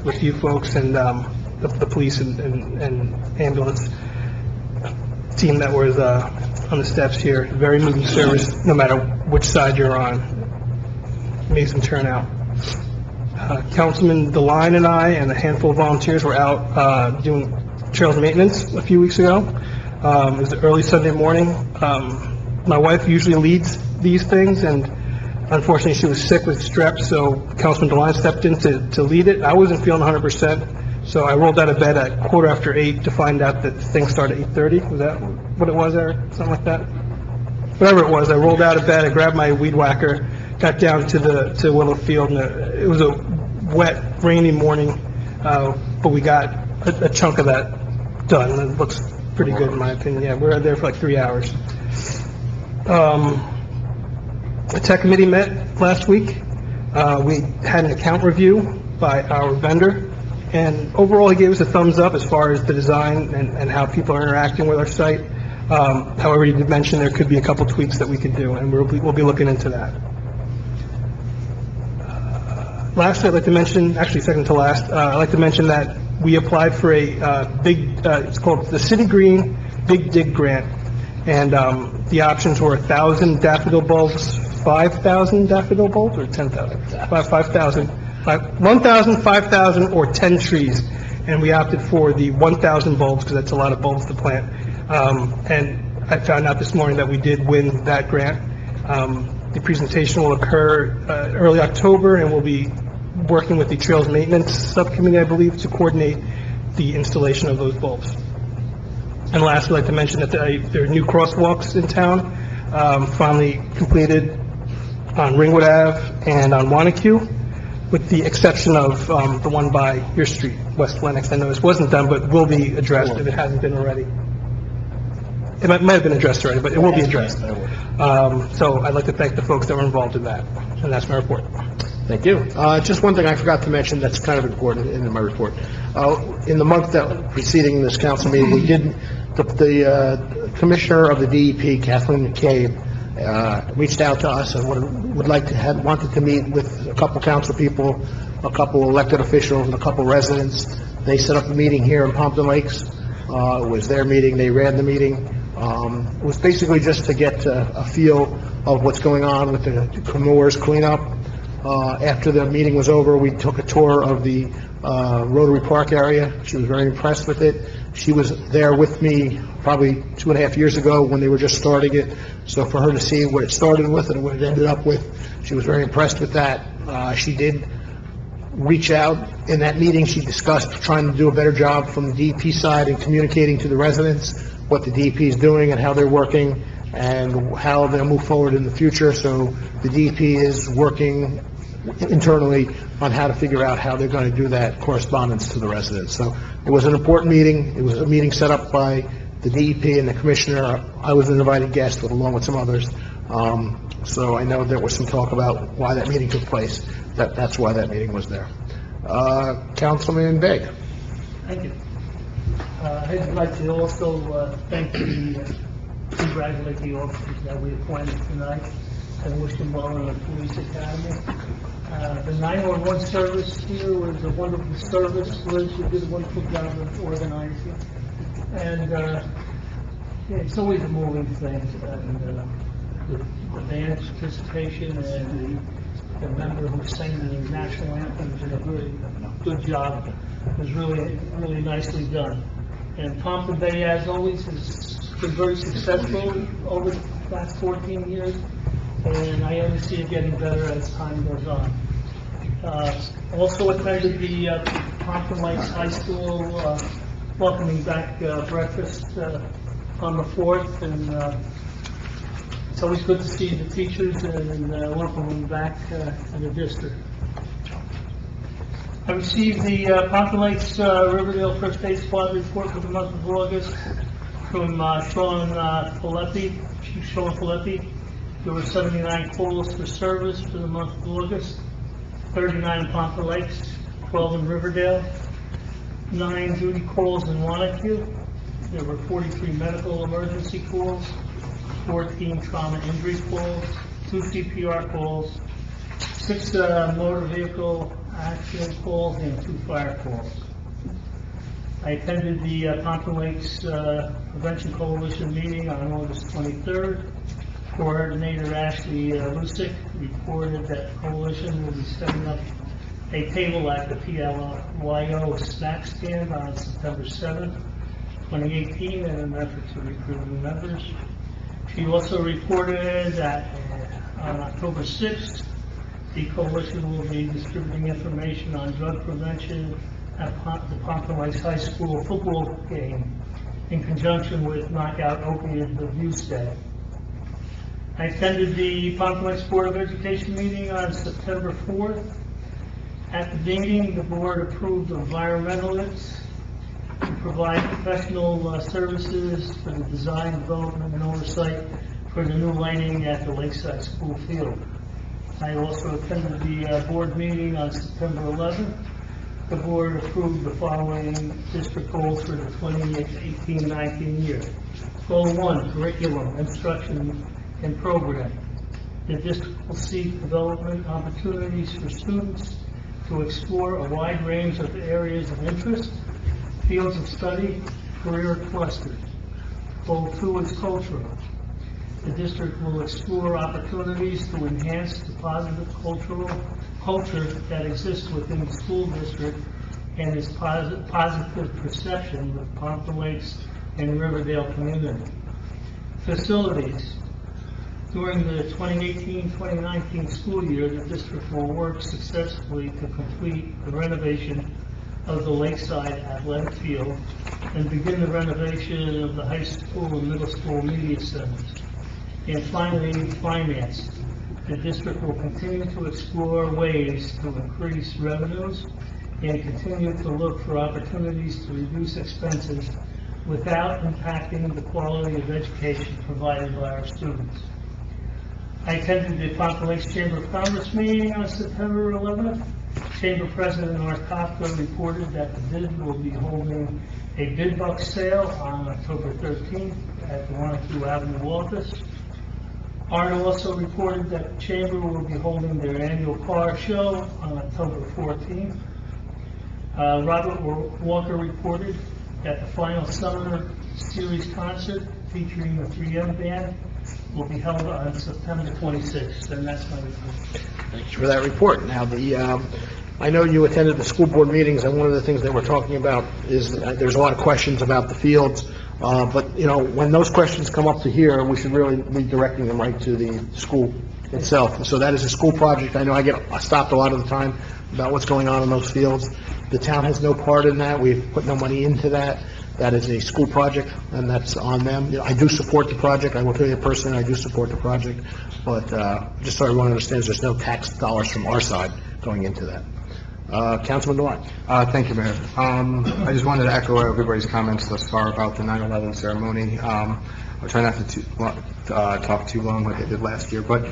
with you folks and the police and ambulance team that was on the steps here. Very moving service, no matter which side you're on. Amazing turnout. Councilman DeLine and I and a handful of volunteers were out doing trails maintenance a few weeks ago. It was early Sunday morning. My wife usually leads these things, and unfortunately she was sick with strep, so Councilman DeLine stepped in to lead it. I wasn't feeling 100%, so I rolled out of bed at 8:15 to find out that things started at 8:30. Was that what it was, Eric? Something like that? Whatever it was, I rolled out of bed, I grabbed my weed whacker, got down to Willow Field, and it was a wet, rainy morning, but we got a chunk of that done. It looks pretty good in my opinion. Yeah, we were there for like 3 hours. The tech committee met last week. We had an account review by our vendor, and overall he gave us a thumbs up as far as the design and how people are interacting with our site. However, he did mention there could be a couple tweaks that we could do, and we'll be looking into that. Lastly, I'd like to mention, actually second to last, I'd like to mention that we applied for a it's called the City Green Big Dig Grant, and the options were 1,000 daffodil bulbs, 5,000 daffodil bulbs, or 10,000? 5,000. 1,000, 5,000, or 10 trees, and we opted for the 1,000 bulbs because that's a lot of bulbs to plant. And I found out this morning that we did win that grant. The presentation will occur early October, and we'll be working with the Trails Maintenance Subcommittee, I believe, to coordinate the installation of those bulbs. And lastly, I'd like to mention that there are new crosswalks in town, finally completed on Ringwood Ave and on Wanacue, with the exception of the one by your street, West Lenox. I know this wasn't done, but will be addressed if it hasn't been already. It might have been addressed already, but it will be addressed. So I'd like to thank the folks that were involved in that, and that's my report. Thank you. Just one thing I forgot to mention that's kind of important in my report. In the month that preceding this council meeting, we did, the Commissioner of the DEP, Kathleen McCabe, reached out to us and wanted to meet with a couple council people, a couple elected officials, and a couple residents. They set up a meeting here in Pompton Lakes. It was their meeting. They ran the meeting. It was basically just to get a feel of what's going on with the Comores cleanup. After the meeting was over, we took a tour of the Rotary Park area. She was very impressed with it. She was there with me probably 2.5 years ago when they were just starting it. So for her to see what it started with and what it ended up with, she was very impressed with that. She did reach out. In that meeting, she discussed trying to do a better job from the DEP side and communicating to the residents what the DEP is doing and how they're working and how they'll move forward in the future. So the DEP is working internally on how to figure out how they're going to do that correspondence to the residents. So it was an important meeting. It was a meeting set up by the DEP and the commissioner. I was an invited guest along with some others. So I know there was some talk about why that meeting took place. That's why that meeting was there. Councilman Begg. Thank you. I'd like to also congratulate the officers that we appointed tonight and wish them well in the police academy. The 911 service here was a wonderful service. Liz, you did a wonderful job of organizing. And it's always a moving thing. And the band participation and the member who sang the national anthem did a really good job. It was really nicely done. And Pompton Bay, as always, has been very successful over the last 14 years, and I only see it getting better as time goes on. Also attended the Pompton Lakes High School welcoming back breakfast on the 4th, and it's always good to see the teachers and welcome them back to the district. I received the Pompton Lakes Riverdale First Aid Squad report for the month of August from Chief Sean Filippi. There were 79 calls for service for the month of August, 39 in Pompton Lakes, 12 in Riverdale, 9 duty calls in Wanacue. There were 43 medical emergency calls, 14 trauma injury calls, 2 CPR calls, 6 motor vehicle accident calls, and 2 fire calls. I attended the Pompton Lakes Prevention Coalition meeting on August 23rd. Coordinator Ashley Lusick reported that the coalition will be setting up a table at the PLYO snack stand on September 7th, 2018, in an effort to recruit new members. She also reported that on October 6th, the coalition will be distributing information on drug prevention at the Pompton Lakes High School football game in conjunction with Knockout Opiate Abuse Day. I attended the Pompton Lakes Board of Education meeting on September 4th. At the meeting, the board approved environmentalists to provide professional services for the design, development, and oversight for the new lighting at the Lakeside School Field. I also attended the board meeting on September 11th. The board approved the following district goals for the 2018-19 year. Goal 1, curriculum, instruction, and program. The district will seek development opportunities for students to explore a wide range of areas of interest, fields of study, career clusters. Goal 2 is cultural. The district will explore opportunities to enhance the positive culture that exists within the school district and its positive perception of Pompton Lakes and Riverdale community. Facilities. During the 2018-2019 school year, the district will work successfully to complete the renovation of the Lakeside Athletic Field and begin the renovation of the high school and middle school media centers. And finally, finance. The district will continue to explore ways to increase revenues and continue to look for opportunities to reduce expenses without impacting the quality of education provided by our students. I attended the Pompton Lakes Chamber of Commerce meeting on September 11th. Chamber President Art Kafka reported that the bid will be holding a bid buck sale on October 13th at the 102 Avenue office. Art also reported that the Chamber will be holding their annual car show on October 14th. Robert Walker reported that the final summer series concert featuring the 3M band will be held on September 26th, and that's my report. Thank you for that report. Now, I know you attended the school board meetings, and one of the things that we're talking about is there's a lot of questions about the fields, but, you know, when those questions come up to here, we should really be directing them right to the school itself. So that is a school project. I know I get stopped a lot of the time about what's going on in those fields. The town has no part in that. We've put no money into that. That is a school project, and that's on them. You know, I do support the project. I will tell you personally, I do support the project, but just so everyone understands, there's no tax dollars from our side going into that. Councilman Dewan. Thank you, Mayor. I just wanted to echo everybody's comments thus far about the 9/11 ceremony. I'll try not to talk too long like I did last year, but,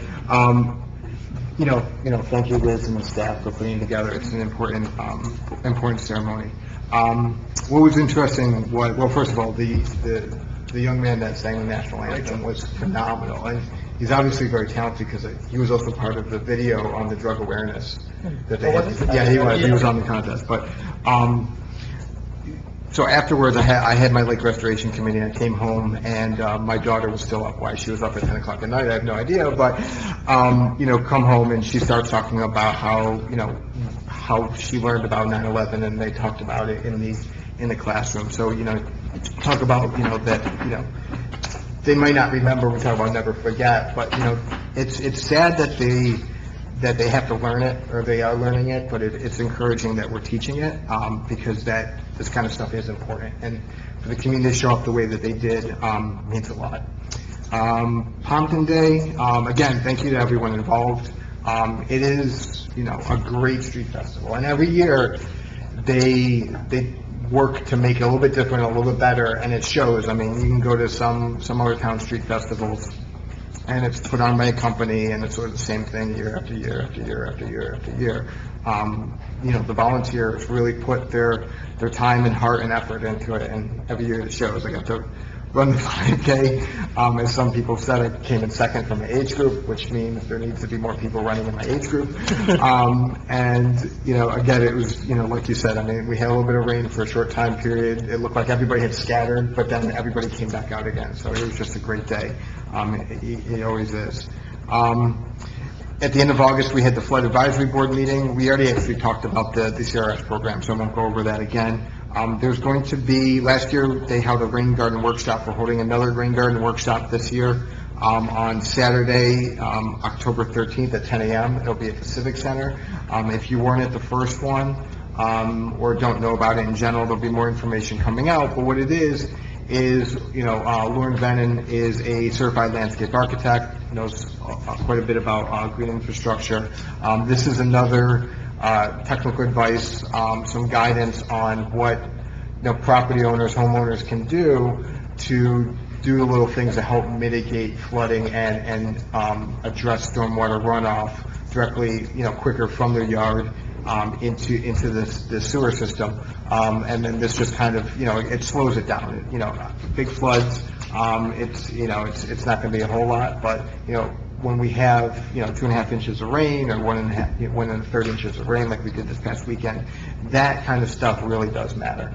thank you, Liz and the staff, for putting it together. It's an important ceremony. What was interesting was, well, first of all, the young man that sang the national anthem was phenomenal, and he's obviously very talented because he was also part of the video on the drug awareness that they had. Yeah, he was on the contest, but, so afterwards, I had my lake restoration committee, and I came home, and my daughter was still up. Why she was up at 10 o'clock at night, I have no idea, but, come home, and she starts talking about how she learned about 9/11, and they talked about it in the classroom. So, talk about, that, they might not remember, we talk about never forget, but, it's sad that they have to learn it, or they are learning it, but it's encouraging that we're teaching it, because this kind of stuff is important. And for the community to show up the way that they did, means a lot. Pompton Day, again, thank you to everyone involved. It is, a great street festival, and every year, they work to make it a little bit different, a little bit better, and it shows. I mean, you can go to some other town street festivals, and it's put on by a company, and it's sort of the same thing year after year after year after year after year. The volunteers really put their time and heart and effort into it, and every year it shows. I got to run the 5K. As some people said, I came in second from the age group, which means there needs to be more people running in my age group. And, again, it was, like you said, I mean, we had a little bit of rain for a short time period. It looked like everybody had scattered, but then everybody came back out again. So it was just a great day. It always is. At the end of August, we had the Flood Advisory Board meeting. We already actually talked about the CRS program, so I won't go over that again. There's going to be, last year, they held a rain garden workshop. We're holding another rain garden workshop this year on Saturday, October 13th at 10 a.m. It'll be at the Civic Center. If you weren't at the first one or don't know about it in general, there'll be more information coming out. But what it is, Lauren Vennon is a certified landscape architect, knows quite a bit about green infrastructure. This is another technical advice, some guidance on what property owners, homeowners can do to do the little things to help mitigate flooding and address stormwater runoff directly, quicker from their yard into the sewer system. And then this just kind of, it slows it down. Big floods, it's not going to be a whole lot, but, when we have, 2.5 inches of rain or 1 1/3 inches of rain like we did this past weekend, that kind of stuff really does matter.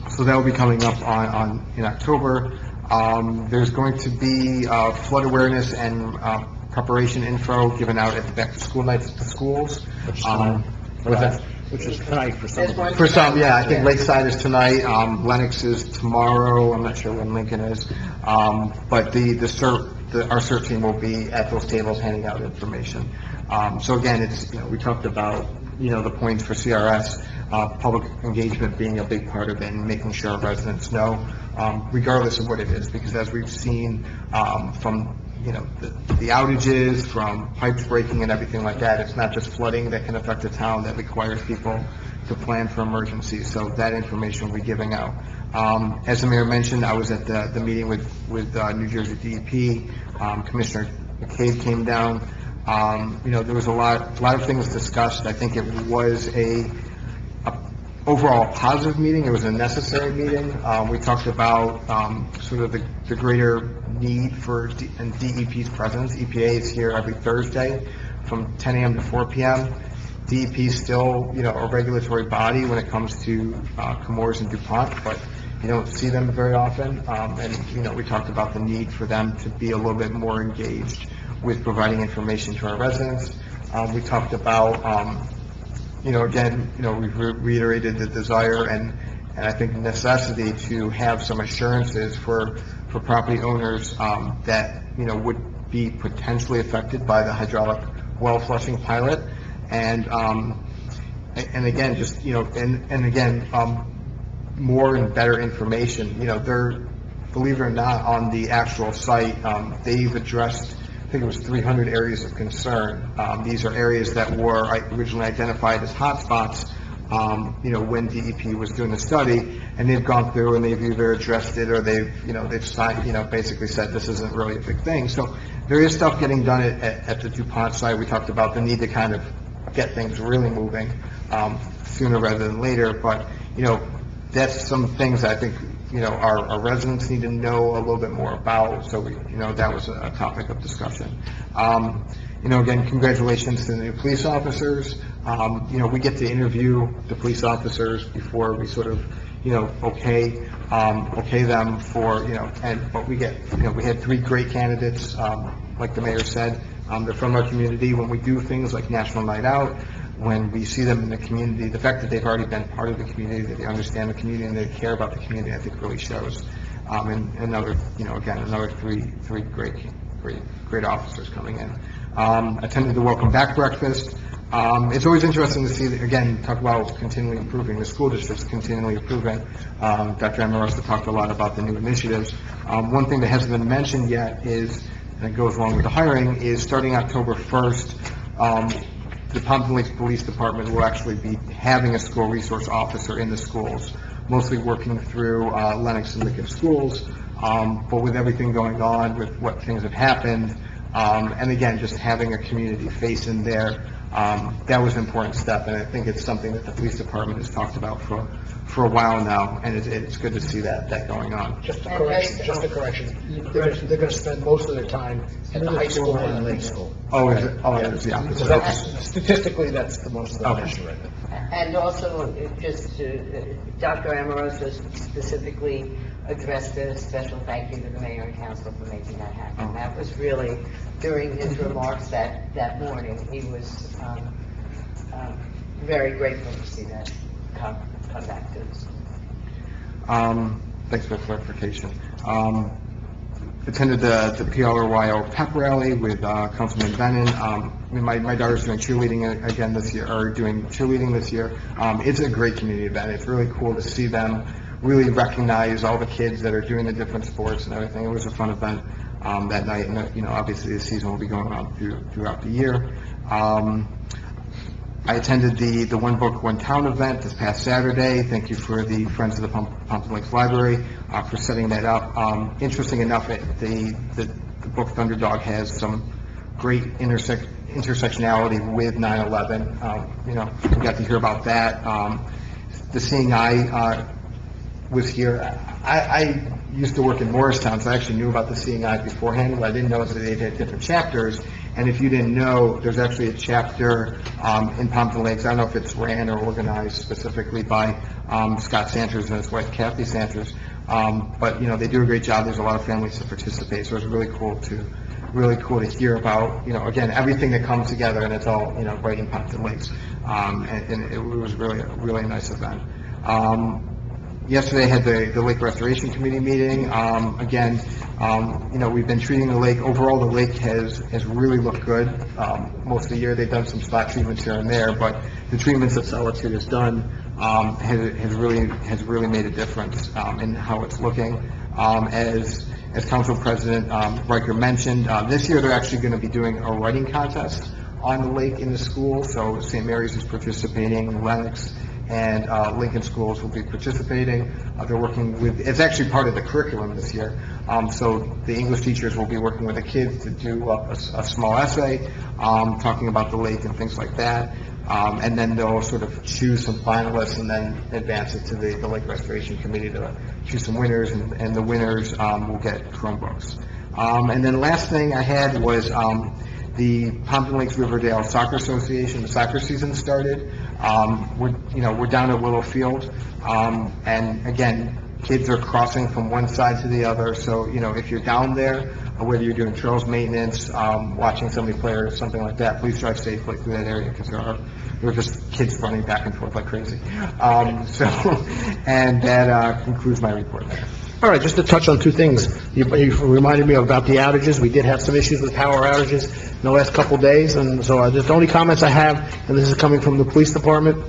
So that will be coming up in October. There's going to be flood awareness and preparation info given out at the back-to-school nights at the schools. Which is tonight for some. For some, yeah, I think Lakeside is tonight, Lenox is tomorrow, I'm not sure when Lincoln is, but our CERT team will be at those tables handing out information. So again, it's, we talked about, the points for CRS, public engagement being a big part of it, and making sure our residents know, regardless of what it is, because as we've seen from the outages, from pipes breaking and everything like that, it's not just flooding that can affect the town, that requires people to plan for emergencies. So that information will be giving out. As the mayor mentioned, I was at the meeting with New Jersey DEP. Commissioner McCabe came down. There was a lot of things discussed. I think it was a overall positive meeting. It was a necessary meeting. We talked about sort of the greater need for DEP's presence. EPA is here every Thursday from 10 a.m. to 4 p.m. DEP is still, a regulatory body when it comes to Chemours and DuPont, but you don't see them very often. And, we talked about the need for them to be a little bit more engaged with providing information to our residents. We talked about, again, we've reiterated the desire and I think the necessity to have some assurances for property owners that, would be potentially affected by the hydraulic well flushing pilot. And again, just, and again, more and better information. They're, believe it or not, on the actual site, they've addressed I think it was 300 areas of concern. These are areas that were originally identified as hotspots, when DEP was doing the study, and they've gone through and they've either addressed it or they've signed, basically said this isn't really a big thing. So there is stuff getting done at the DuPont site. We talked about the need to kind of get things really moving, sooner rather than later, but, that's some things I think, our residents need to know a little bit more about, so that was a topic of discussion. Again, congratulations to the new police officers. We get to interview the police officers before we sort of, okay them for, but we had 3 great candidates, like the mayor said. They're from our community. When we do things like National Night Out, when we see them in the community, the fact that they've already been part of the community, that they understand the community and they care about the community, I think really shows. And another, again, another three great officers coming in. Attended the Welcome Back breakfast. It's always interesting to see, again, talk about continually improving. The school district's continually improving. Dr. Amoroso talked a lot about the new initiatives. One thing that hasn't been mentioned yet is, and it goes along with the hiring, is starting October 1st, the Pompton Lakes Police Department will actually be having a school resource officer in the schools, mostly working through Lennox and Lincoln schools, but with everything going on, with what things have happened, and again, just having a community face in there, that was an important step, and I think it's something that the police department has talked about for a while now, and it's good to see that going on. Just a correction. They're going to spend most of their time at the high school and the lake school. Oh, is it? Oh, it is, yeah. So statistically, that's the most of the issue right now. And also, Dr. Amoroso specifically addressed a special thank you to the mayor and council for making that happen. That was really, during his remarks that morning, he was very grateful to see that come back to us. Thanks for the clarification. Attended the PLRYO pep rally with Councilman Bennon. My daughter's doing cheerleading again this year, or doing cheerleading this year. It's a great community event. It's really cool to see them really recognize all the kids that are doing the different sports and everything. It was a fun event that night, and obviously the season will be going on throughout the year. I attended the One Book, One Town event this past Saturday. Thank you for the Friends of the Pompton Lakes Library for setting that up. Interesting enough, the book Thunderdog has some great intersectionality with 9/11. We got to hear about that. The Seeing Eye was here. I used to work in Morristown, so I actually knew about the Seeing Eye beforehand. What I didn't know is that they had different chapters. And if you didn't know, there's actually a chapter in Pompton Lakes. I don't know if it's ran or organized specifically by Scott Sanders and his wife Kathy Sanders, but they do a great job. There's a lot of families that participate, so it's really cool to hear about again everything that comes together, and it's all right in Pompton Lakes, and it was really a nice event. Yesterday I had the Lake Restoration Committee meeting. Again, we've been treating the lake. Overall, the lake has really looked good. Most of the year they've done some spot treatments here and there, but the treatments that Solitude has done has really made a difference in how it's looking. As Council President Riker mentioned, this year they're actually going to be doing a writing contest on the lake in the school. So St. Mary's is participating, Lennox and Lincoln schools will be participating. They're working with, it's actually part of the curriculum this year. So the English teachers will be working with the kids to do a small essay talking about the lake and things like that. And then they'll sort of choose some finalists and then advance it to the Lake Restoration Committee to choose some winners, and the winners will get Chromebooks. And then last thing I had was the Pompton Lakes Riverdale Soccer Association. The soccer season started. We're down at Willow Field, and again, kids are crossing from one side to the other. So if you're down there, or whether you're doing trails maintenance, watching somebody play or something like that, please drive safely through that area, because there are just kids running back and forth like crazy. And that concludes my report there. All right, just to touch on two things. You reminded me about the outages. We did have some issues with power outages in the last couple of days, and so the only comments I have, and this is coming from the police department,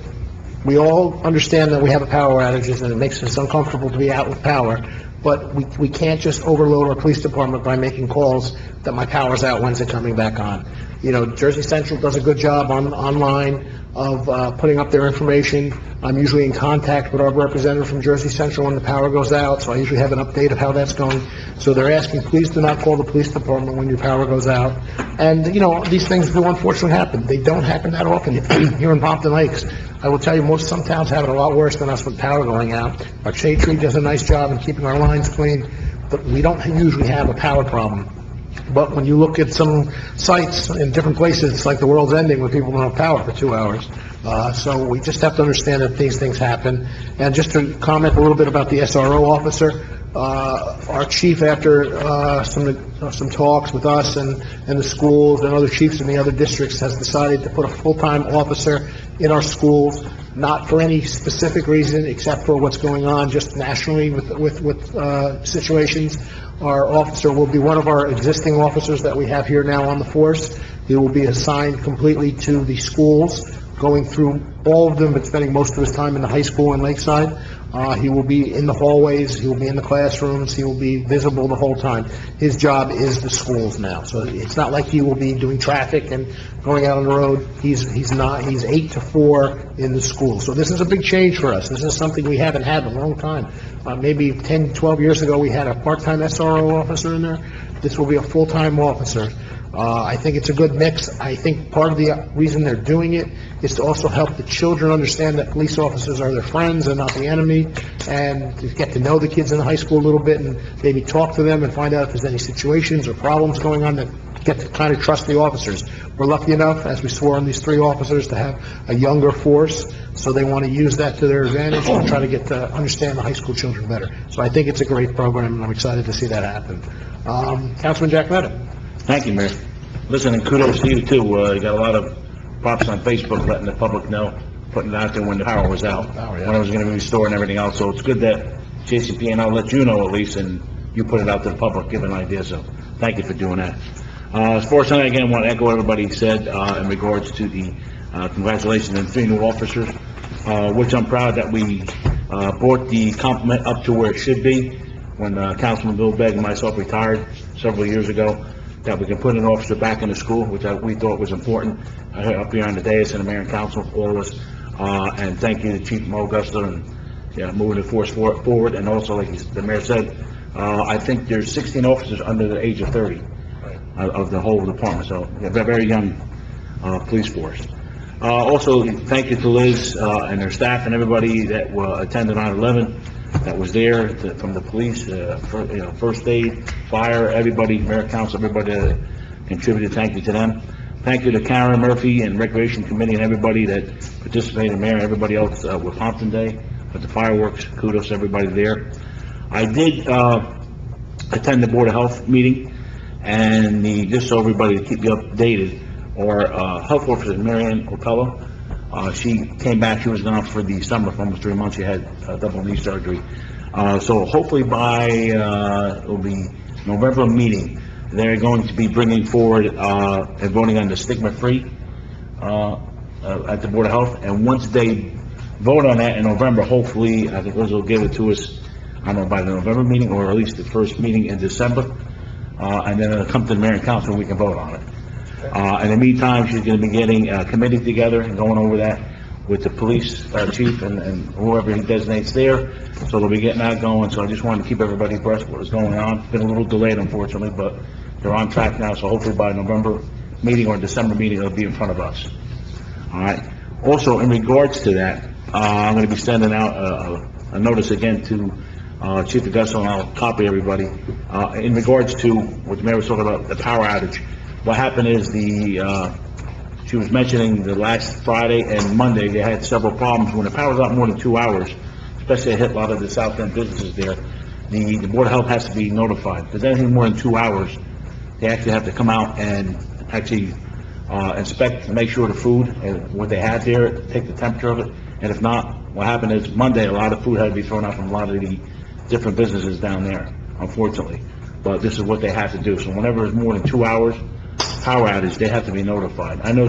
we all understand that we have power outages and it makes us uncomfortable to be out with power, but we can't just overload our police department by making calls that my power's out, when's it coming back on? You know, Jersey Central does a good job online of putting up their information. I'm usually in contact with our representative from Jersey Central when the power goes out, so I usually have an update of how that's going. So they're asking, please do not call the police department when your power goes out. And, you know, these things do unfortunately happen. They don't happen that often here in Pompton Lakes. I will tell you, some towns have it a lot worse than us with power going out. Our shade tree does a nice job in keeping our lines clean, but we don't usually have a power problem. But when you look at some sites in different places, it's like the world's ending when people don't have power for 2 hours. So we just have to understand that these things happen. And just to comment a little bit about the SRO officer, our chief, after some talks with us and the schools and other chiefs in the other districts, has decided to put a full-time officer in our schools, not for any specific reason except for what's going on just nationally with situations. Our officer will be one of our existing officers that we have here now on the force. He will be assigned completely to the schools, going through all of them, but spending most of his time in the high school in Lakeside. He will be in the hallways, he will be in the classrooms, he will be visible the whole time. His job is the schools now, so it's not like he will be doing traffic and going out on the road. He's 8 to 4 in the school. So this is a big change for us. This is something we haven't had in a long time. Maybe 10, 12 years ago, we had a part-time SRO officer in there. This will be a full-time officer. I think it's a good mix. I think part of the reason they're doing it is to also help the children understand that police officers are their friends and not the enemy, and to get to know the kids in the high school a little bit and maybe talk to them and find out if there's any situations or problems going on, that get to kind of trust the officers. We're lucky enough, as we swore on these 3 officers, to have a younger force, so they want to use that to their advantage and try to get to understand the high school children better. So I think it's a great program, and I'm excited to see that happen. Councilman Jack Meadow. Thank you, Mayor. Listen, and kudos to you, too. You got a lot of props on Facebook letting the public know, putting it out there when the power was out, when it was going to be restored and everything else. So it's good that JCP&L let you know at least, and you put it out to the public, give an idea. So thank you for doing that. As far as tonight, again, I want to echo what everybody said in regards to the congratulations on 3 new officers, which I'm proud that we brought the compliment up to where it should be. When Councilman Bill Begg and myself retired several years ago, that we can put an officer back in the school, which we thought was important, up here on the dais and the mayor and council, all of us. And thank you to Chief Mo Augusta and moving the force forward. And also, like the mayor said, I think there's 16 officers under the age of 30 of the whole department, so a very young police force. Also, thank you to Liz and her staff and everybody that attended 9/11. That was there from the police, first aid, fire, everybody, mayor, council, everybody that contributed. Thank you to them. Thank you to Karen Murphy and Recreation Committee and everybody that participated, mayor, and everybody else with Pompton Day, with the fireworks. Kudos to everybody there. I did attend the Board of Health meeting, and just so everybody to keep you updated, our health officer, Marianne Opello, she came back. She was gone for the summer for almost 3 months. She had double knee surgery. So hopefully by, it'll be November meeting, they're going to be bringing forward and voting on the stigma-free at the Board of Health. And once they vote on that in November, hopefully, I think Liz will give it to us, I don't know, by the November meeting, or at least the first meeting in December. And then it'll come to the mayor and council and we can vote on it. In the meantime, she's going to be getting a committee together and going over that with the police chief and whoever he designates there. So they'll be getting that going. So I just wanted to keep everybody abreast of what was going on. It's been a little delayed, unfortunately, but they're on track now. So hopefully by November meeting or December meeting, it'll be in front of us. All right. Also, in regards to that, I'm going to be sending out a notice again to Chief Augusta, and I'll copy everybody. In regards to what the mayor was talking about, the power outage. What happened is she was mentioning the last Friday and Monday, they had several problems. When the power's out more than 2 hours, especially it hit a lot of the South End businesses there, the Board of Health has to be notified. Because anything more than 2 hours, they actually have to come out and actually inspect to make sure the food and what they had there, take the temperature of it. And if not, what happened is Monday, a lot of food had to be thrown out from a lot of the different businesses down there, unfortunately. But this is what they have to do. So whenever it's more than 2 hours, power outage, they have to be notified. I know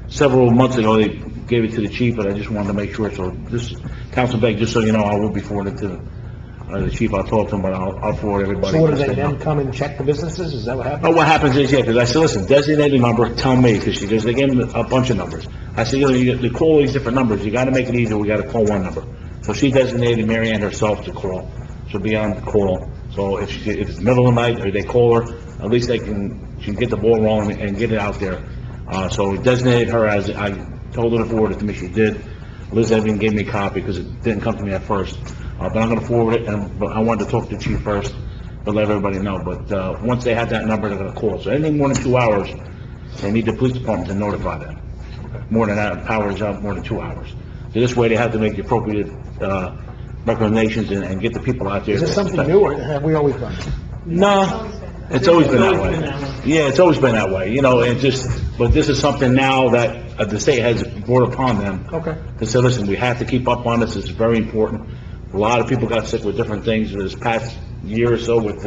several months ago they gave it to the chief, but I just wanted to make sure. So this, Council Begg, just so you know, I will be forwarding to the chief, I'll talk to him, but I'll forward everybody. So what, do they then come and check the businesses? Is that what happens? Oh, what happens is, yeah, because I said, listen, designated number, tell me, because they gave me a bunch of numbers. I said, they call these different numbers, you gotta make it easier, we gotta call one number. So she designated Mary Ann herself to call, she'll be on the call. So if it's middle of the night, or they call her, at least she can get the ball rolling and get it out there. So we designated her as, I told her to forward it to me, she did. Liz even gave me a copy, because it didn't come to me at first. But I'm gonna forward it, but I wanted to talk to the chief first, but let everybody know. But, once they have that number, they're gonna call. So anything more than 2 hours, they need the police department to notify them. More than that, power is up, more than 2 hours. So this way, they have to make the appropriate, recommendations and get the people out there. Is this something new, or have we always done it? No, it's always been that way. Yeah, it's always been that way, but this is something now that the state has brought upon them. Okay. They said, listen, we have to keep up on this, it's very important. A lot of people got sick with different things this past year or so with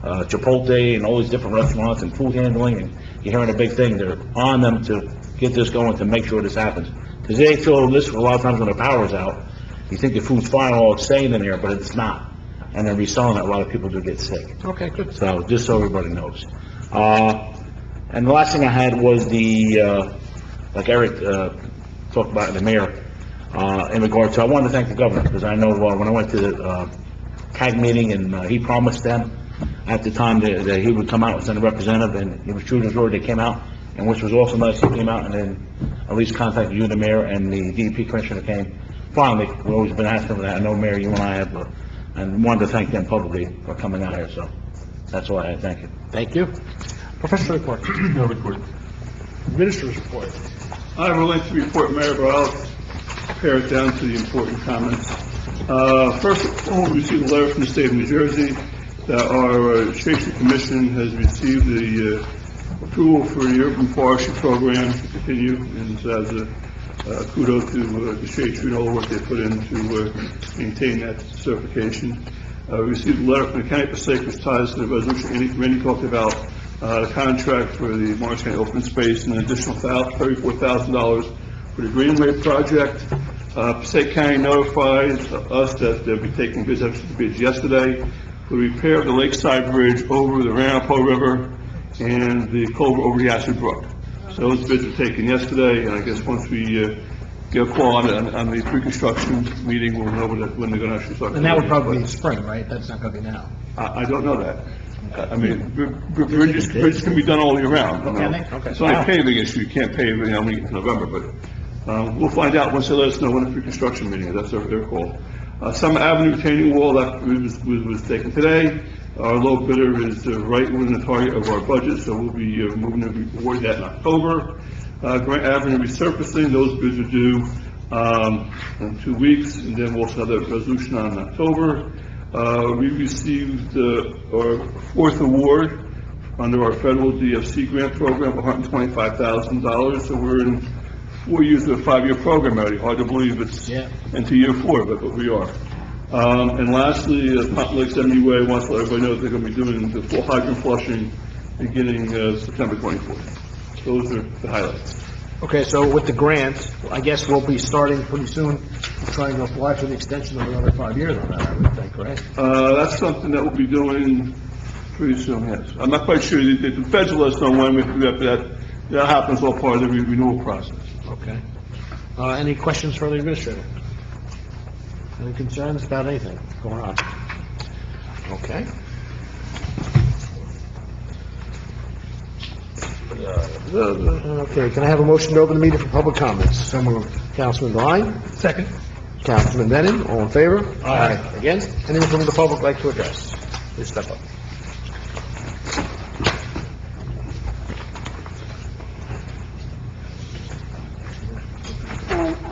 Chipotle and all these different restaurants and food handling, and you're hearing a big thing. They're on them to get this going, to make sure this happens. Because they feel this, a lot of times when the power's out, you think the food's fine, all it's staying in there, but it's not. And they're reselling it, a lot of people do get sick. Okay, good. So, just so everybody knows. And the last thing I had was like Eric talked about, the mayor, in regard to, I wanted to thank the governor, because I know when I went to the CAG meeting, and he promised them at the time that he would come out and send a representative, and it was true to his word, they came out, and which was also nice, he came out and then at least contacted you, the mayor, and the DEP commissioner came. Finally, we've always been asking for that. I know, Mayor, you and I have, and wanted to thank them publicly for coming out here, so that's all I had. Thank you. Thank you. Professional report. No report. Minister's report. I have a lengthy report, Mayor, but I'll pare it down to the important comments. First of all, we received a letter from the state of New Jersey that our Safety Commission has received the approval for the urban forestry program to continue, and as a kudos to the Shade Tree and all the work they put in to maintain that certification. We received a letter from the County Passaic, which ties to the resolution Randy talked about, the contract for the Morris County Open Space, and an additional $34,000 for the Greenway project. Passaic County notified us that they'll be taking bids yesterday for the repair of the Lakeside Bridge over the Ramapo River and the culvert over the Ashley Brook. So those bids were taken yesterday, and I guess once we get a call on the pre-construction meeting, we'll know when they're gonna actually start. And that would probably be spring, right? That's not gonna be now. I don't know that. I mean, bridges can be done all year round. Can they? Okay. It's not a paving issue, you can't pave, only in November, but, we'll find out once they let us know when the pre-construction meeting is, that's their call. Summer Avenue retaining wall, that was taken today. Our low bidder is right within the target of our budget, so we'll be moving to award that in October. Grant Avenue resurfacing, those bids are due in 2 weeks, and then we'll also have the resolution on October. We received our fourth award under our federal DFC grant program of $125,000, so we're in 4 years of a 5-year program already. Hard to believe it's into year 4, but we are. And lastly, Pont Lakes MUA wants to let everybody know that they're going to be doing the full hydrant flushing beginning September 24th. Those are the highlights. Okay, so with the grant, I guess we'll be starting pretty soon, trying to apply for the extension of another 5 years on that, I would think, right? That's something that we'll be doing pretty soon, yes. I'm not quite sure, the feds will let us know when we have to do that. That happens all part of the renewal process. Okay. Any questions for the administrator? Any concerns about anything going on? Okay. Okay, can I have a motion to open the meeting for public comments? So moved. Councilman Devine? Second. Councilman Denon, all in favor? Aye. Against? Anyone from the public like to address? Please step up.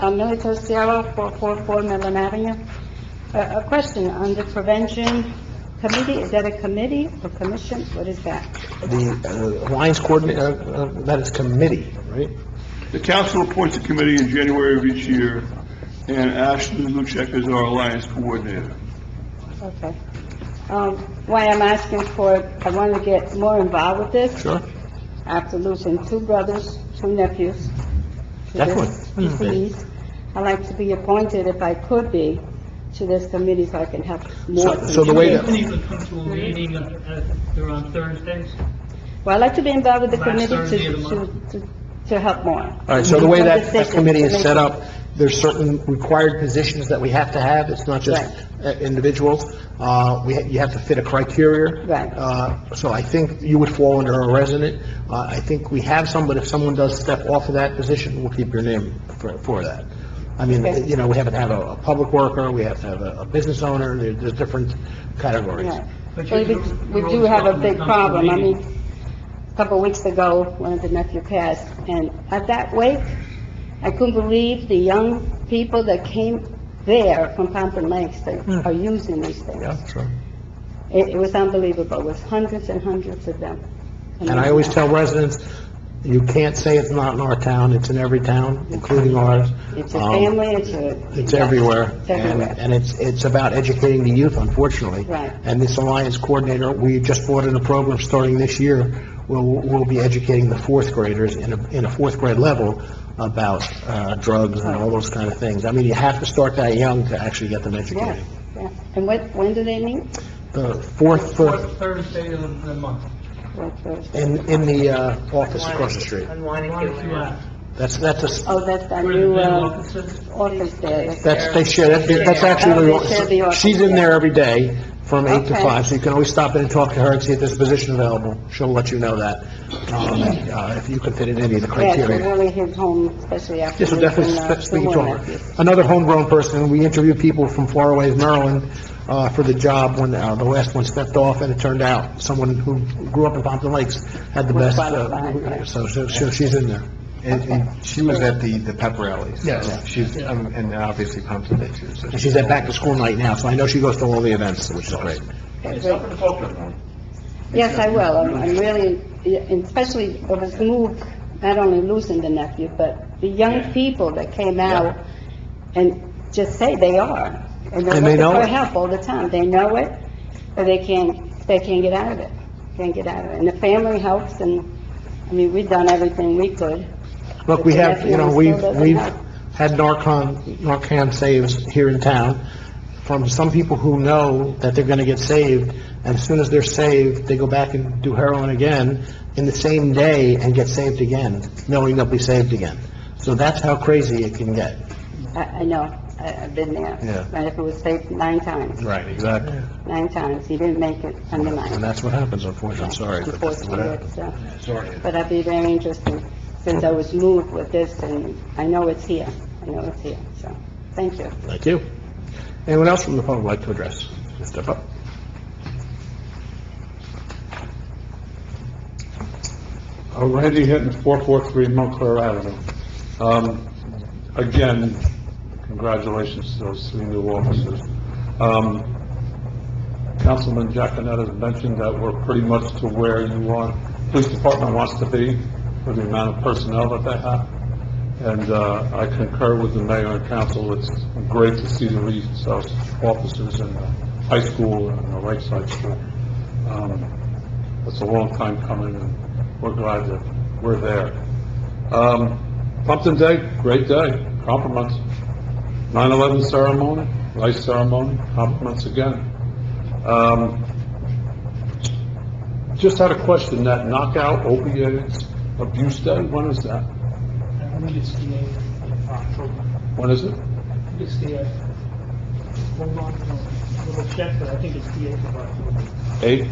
I'm Millie Tostiello, 444 Midland Avenue. A question on the prevention committee, is that a committee or commission? What is that? The Alliance Coordinator, that is committee, right? The council appoints a committee in January of each year, and Ashley Luchek is our alliance coordinator. Okay. Why I'm asking for it, I want to get more involved with this. Sure. After losing 2 brothers, 2 nephews. to Definitely. this police. I'd like to be appointed if I could be, to this committee so I can help more. So the way You that, can even come to a meeting, they're on Thursdays. Well, I'd like to be involved with the Last committee Thursday of the month. to help more. all right, so the way that Decisions committee to is make. set up, there's certain required positions that we have to have. It's not just individuals. You have to fit a criteria. Right. So I think you would fall under a resident. I think we have some, but if someone does step off of that position, we'll keep your name for that. I mean, Okay. you know, we have to have a public worker, we have to have a business owner, there's different categories. Right. But Well, you- we you're do always have a welcome to big come to a problem. I meeting. mean, a couple of weeks ago, one of the nephew passed, and at that wake, I couldn't believe the young people that came there from Pompton Lakes that are using these things. Yeah, sure. It was unbelievable. It was hundreds and hundreds of them. And I always tell residents, you can't say it's not in our town, it's in every town, including ours. It's a family, It's everywhere. It's everywhere. And it's about educating the youth, unfortunately. Right. And this Alliance Coordinator, we just brought in a program starting this year, where we'll be educating the fourth graders in a fourth grade level about drugs and all those kind of things. I mean, you have to start that young to actually get them Yeah, educated. yeah. And when do they meet? The fourth, Fourth Thursday of the month. in the office across the street. On Wanacue. That's Oh, that's our Where the new, big offices. office there. they share, that's actually, Oh, they share the office. she's in there every day from 8 to Okay. 5, so you can always stop in and talk to her and see if there's a position available. She'll let you know that, if you can fit in any of the Yeah, it criteria. really hits home, especially after. Yes, we'll definitely losing, speak the to one her. nephew. Another homegrown person, we interviewed people from far away as Maryland, for the job when, the last one stepped off, and it turned out someone who grew up in Pompton Lakes had the Was best, qualified, yeah. so she's in there. And she was at the pep rally. so Yes. She's, and obviously Pumpkin Day too, so And she's at back to school night now, so I know she goes to all the events, which is great. Okay, It's great. something to talk to them. Yes, I will. I'm really, and especially, it was moved, not only losing the nephew, but the young people that came out and just say they are. And they're And they looking know for it. help all the time. They know it, but they can't get out of it. Can't get out of it. And the family helps, and, I mean, we've done everything we could. Look, we have, you know, Still doesn't we've help. had Narcan saves here in town from some people who know that they're gonna get saved, and as soon as they're saved, they go back and do heroin again in the same day and get saved again, knowing they'll be saved again. So that's how crazy it can get. I know. I've been there. Yeah. And if it was saved 9 times, Right, exactly. 9 times, he didn't make it on the 9th. And that's what happens, unfortunately, I'm sorry, but that's what happens. Unfortunately, so. Sorry. But I'd be very interested, since I was moved with this, and I know it's here. I know it's here, so, thank you. Thank you. Anyone else from the public like to address? Step up. Randy Hinton, 443 Montclair Avenue. Again, congratulations to those 3 new officers. Councilman Giaconetti has mentioned that we're pretty much to where you want, police department wants to be for the amount of personnel that they have. And I concur with the mayor and council. It's great to see the recent officers in the high school and the Lakeside School. It's a long time coming, and we're glad that we're there. Pumpkin Day, great day, compliments. 9/11 ceremony, nice ceremony, compliments again. Just had a question, that knockout opioids abuse day, when is that? I think it's the 8th of October. When is it? I think it's the 8th. Hold on, a little check, but I think it's the 8th of October. 8?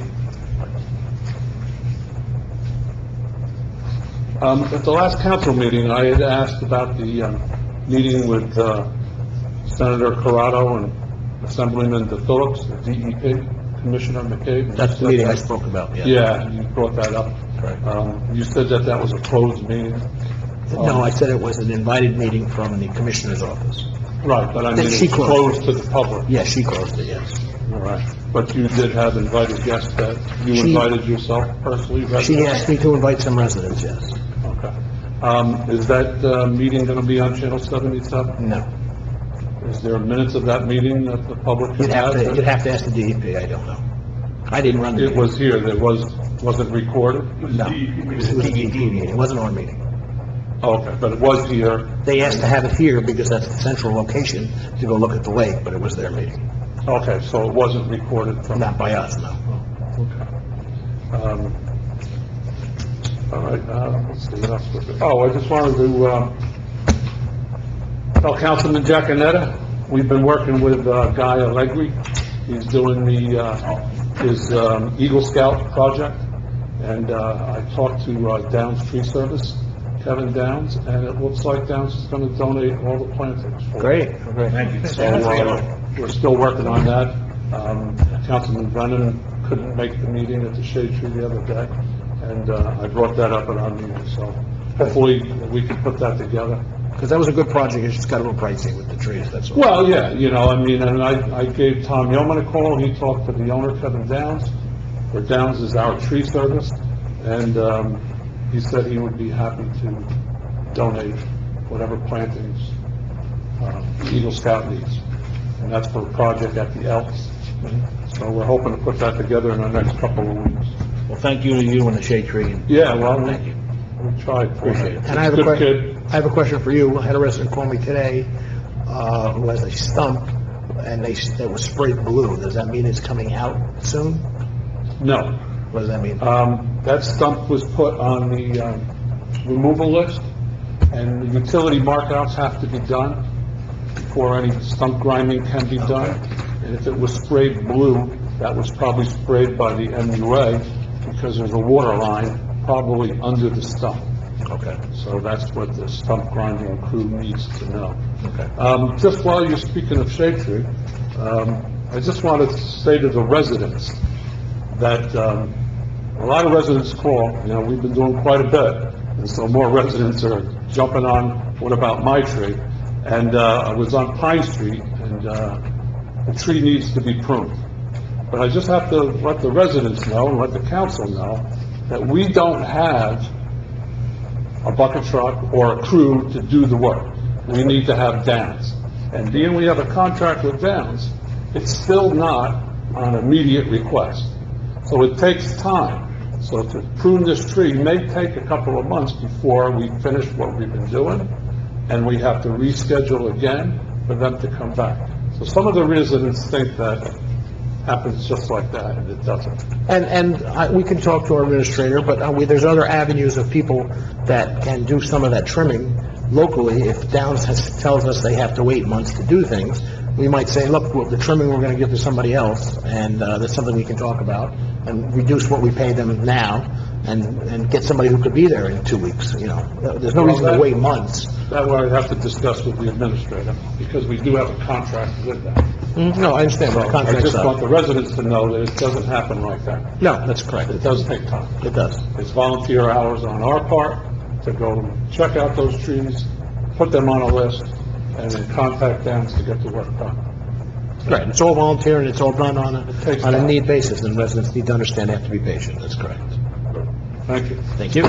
At the last council meeting, I had asked about the meeting with Senator Corrado and Assemblyman DePhillips, the DEP, Commissioner McCabe. That's the meeting I spoke about, yeah. Yeah, you brought that up. You said that that was a closed meeting. No, I said it was an invited meeting from the commissioner's office. Right, but I mean, She it's closed. closed to the public. Yeah, she closed it, yes. All right. But you did have invited guests that you She- invited yourself personally? She asked me to invite some residents, yes. Okay. Is that meeting going to be on Channel 77? No. Is there minutes of that meeting that the public can You'd have have? to ask the DEP, I don't know. I didn't run the It meeting. was here, wasn't recorded? No, it was a DEP meeting, it wasn't our meeting. Okay, but it was here. They asked to have it here because that's the central location to go look at the lake, but it was their meeting. Okay, so it wasn't recorded from... Not by us, no. All right, let's see, what else was it? Oh, I just wanted to, tell Councilman Giaconetti, we've been working with, Guy Allegri. He's doing his Eagle Scout project, and, I talked to, Downs Tree Service, Kevin Downs, and it looks like Downs is gonna donate all the plantings. Great. Thank you. So, we're still working on that. Councilman Brennan couldn't make the meeting at the Shade Tree the other day, and, I brought that up at our meeting, so hopefully we can put that together. Because that was a good project, it's just got a little pricey with the trees, that's all. Well, yeah, and I gave Tom Yeoman a call, he talked to the owner, Kevin Downs, where Downs is our tree service, and, he said he would be happy to donate whatever plantings, Eagle Scout needs. And that's for a project at the Elks. So we're hoping to put that together in the next couple of weeks. Well, thank you to you and the Shade Tree. Yeah, well, Thank you. we tried. Appreciate it. And I have a Good question, kid. I have a question for you. I had a resident call me today, who has a stump, and it was sprayed blue. Does that mean it's coming out soon? No. What does that mean? That stump was put on the removal list, and the utility markouts have to be done before any stump grinding can be done. And if it was sprayed blue, that was probably sprayed by the MUA, because there's a water line probably under the stump. Okay. So that's what the stump grinding crew needs to know. Okay. Just while you're speaking of Shade Tree, I just wanted to say to the residents that, a lot of residents call, we've been doing quite a bit, and so more residents are jumping on, what about my tree? And, I was on Pine Street, and, the tree needs to be pruned. But I just have to let the residents know, and let the council know, that we don't have a bucket truck or a crew to do the work. We need to have Downs. And being we have a contract with Downs, it's still not on immediate request. So it takes time. So to prune this tree may take a couple of months before we finish what we've been doing, and we have to reschedule again for them to come back. So some of the residents think that happens just like that, and it doesn't. We can talk to our administrator, but there's other avenues of people that can do some of that trimming locally. If Downs tells us they have to wait months to do things, we might say, look, the trimming we're going to give to somebody else, and that's something we can talk about, and reduce what we pay them now, and get somebody who could be there in 2 weeks, There's no reason to wait months. That way I have to discuss with the administrator, because we do have a contract with them. No, I understand, but the I contract's just want up. the residents to know that it doesn't happen like that. No, that's correct. It does take time. It does. It's volunteer hours on our part to go check out those trees, put them on a list, and then contact them to get the work done. Right, it's all volunteer, and it's all done on takes a time. need basis, and residents need to understand they have to be patient. That's correct. Thank you. Thank you.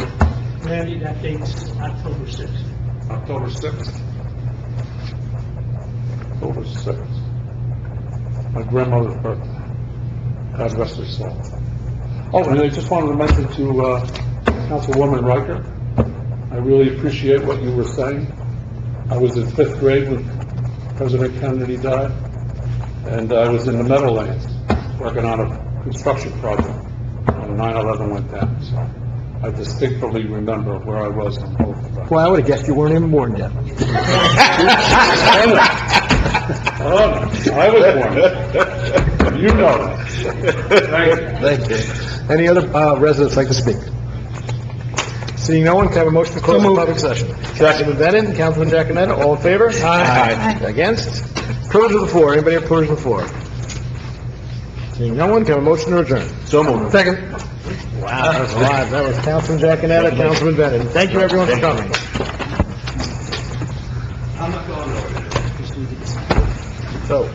Randy, that date's October 6th. October 6th. October 6th. My grandmother's birthday. God rest her soul. Oh, and I just wanted to mention to Councilwoman Riker, I really appreciate what you were saying. I was in 5th grade when President Kennedy died, and I was in the Meadowlands working on a construction project when 9/11 went down. So I distinctly remember where I was on both of them. Well, I would have guessed you weren't even born yet. Oh, I was born. You know that. Thank you. Thank you. Any other residents like to speak? Seeing no one, can I have a motion to close the public session? Councilman Bennett, Councilman Giaconetti, all in favor? Aye. Against? Privilege of the floor. Anybody have privilege of the floor? Seeing no one, can I have a motion to adjourn? So moved. Second. Wow, that was live. That was Councilman Giaconetti, Councilman Bennett. Thank you, everyone, for coming. So.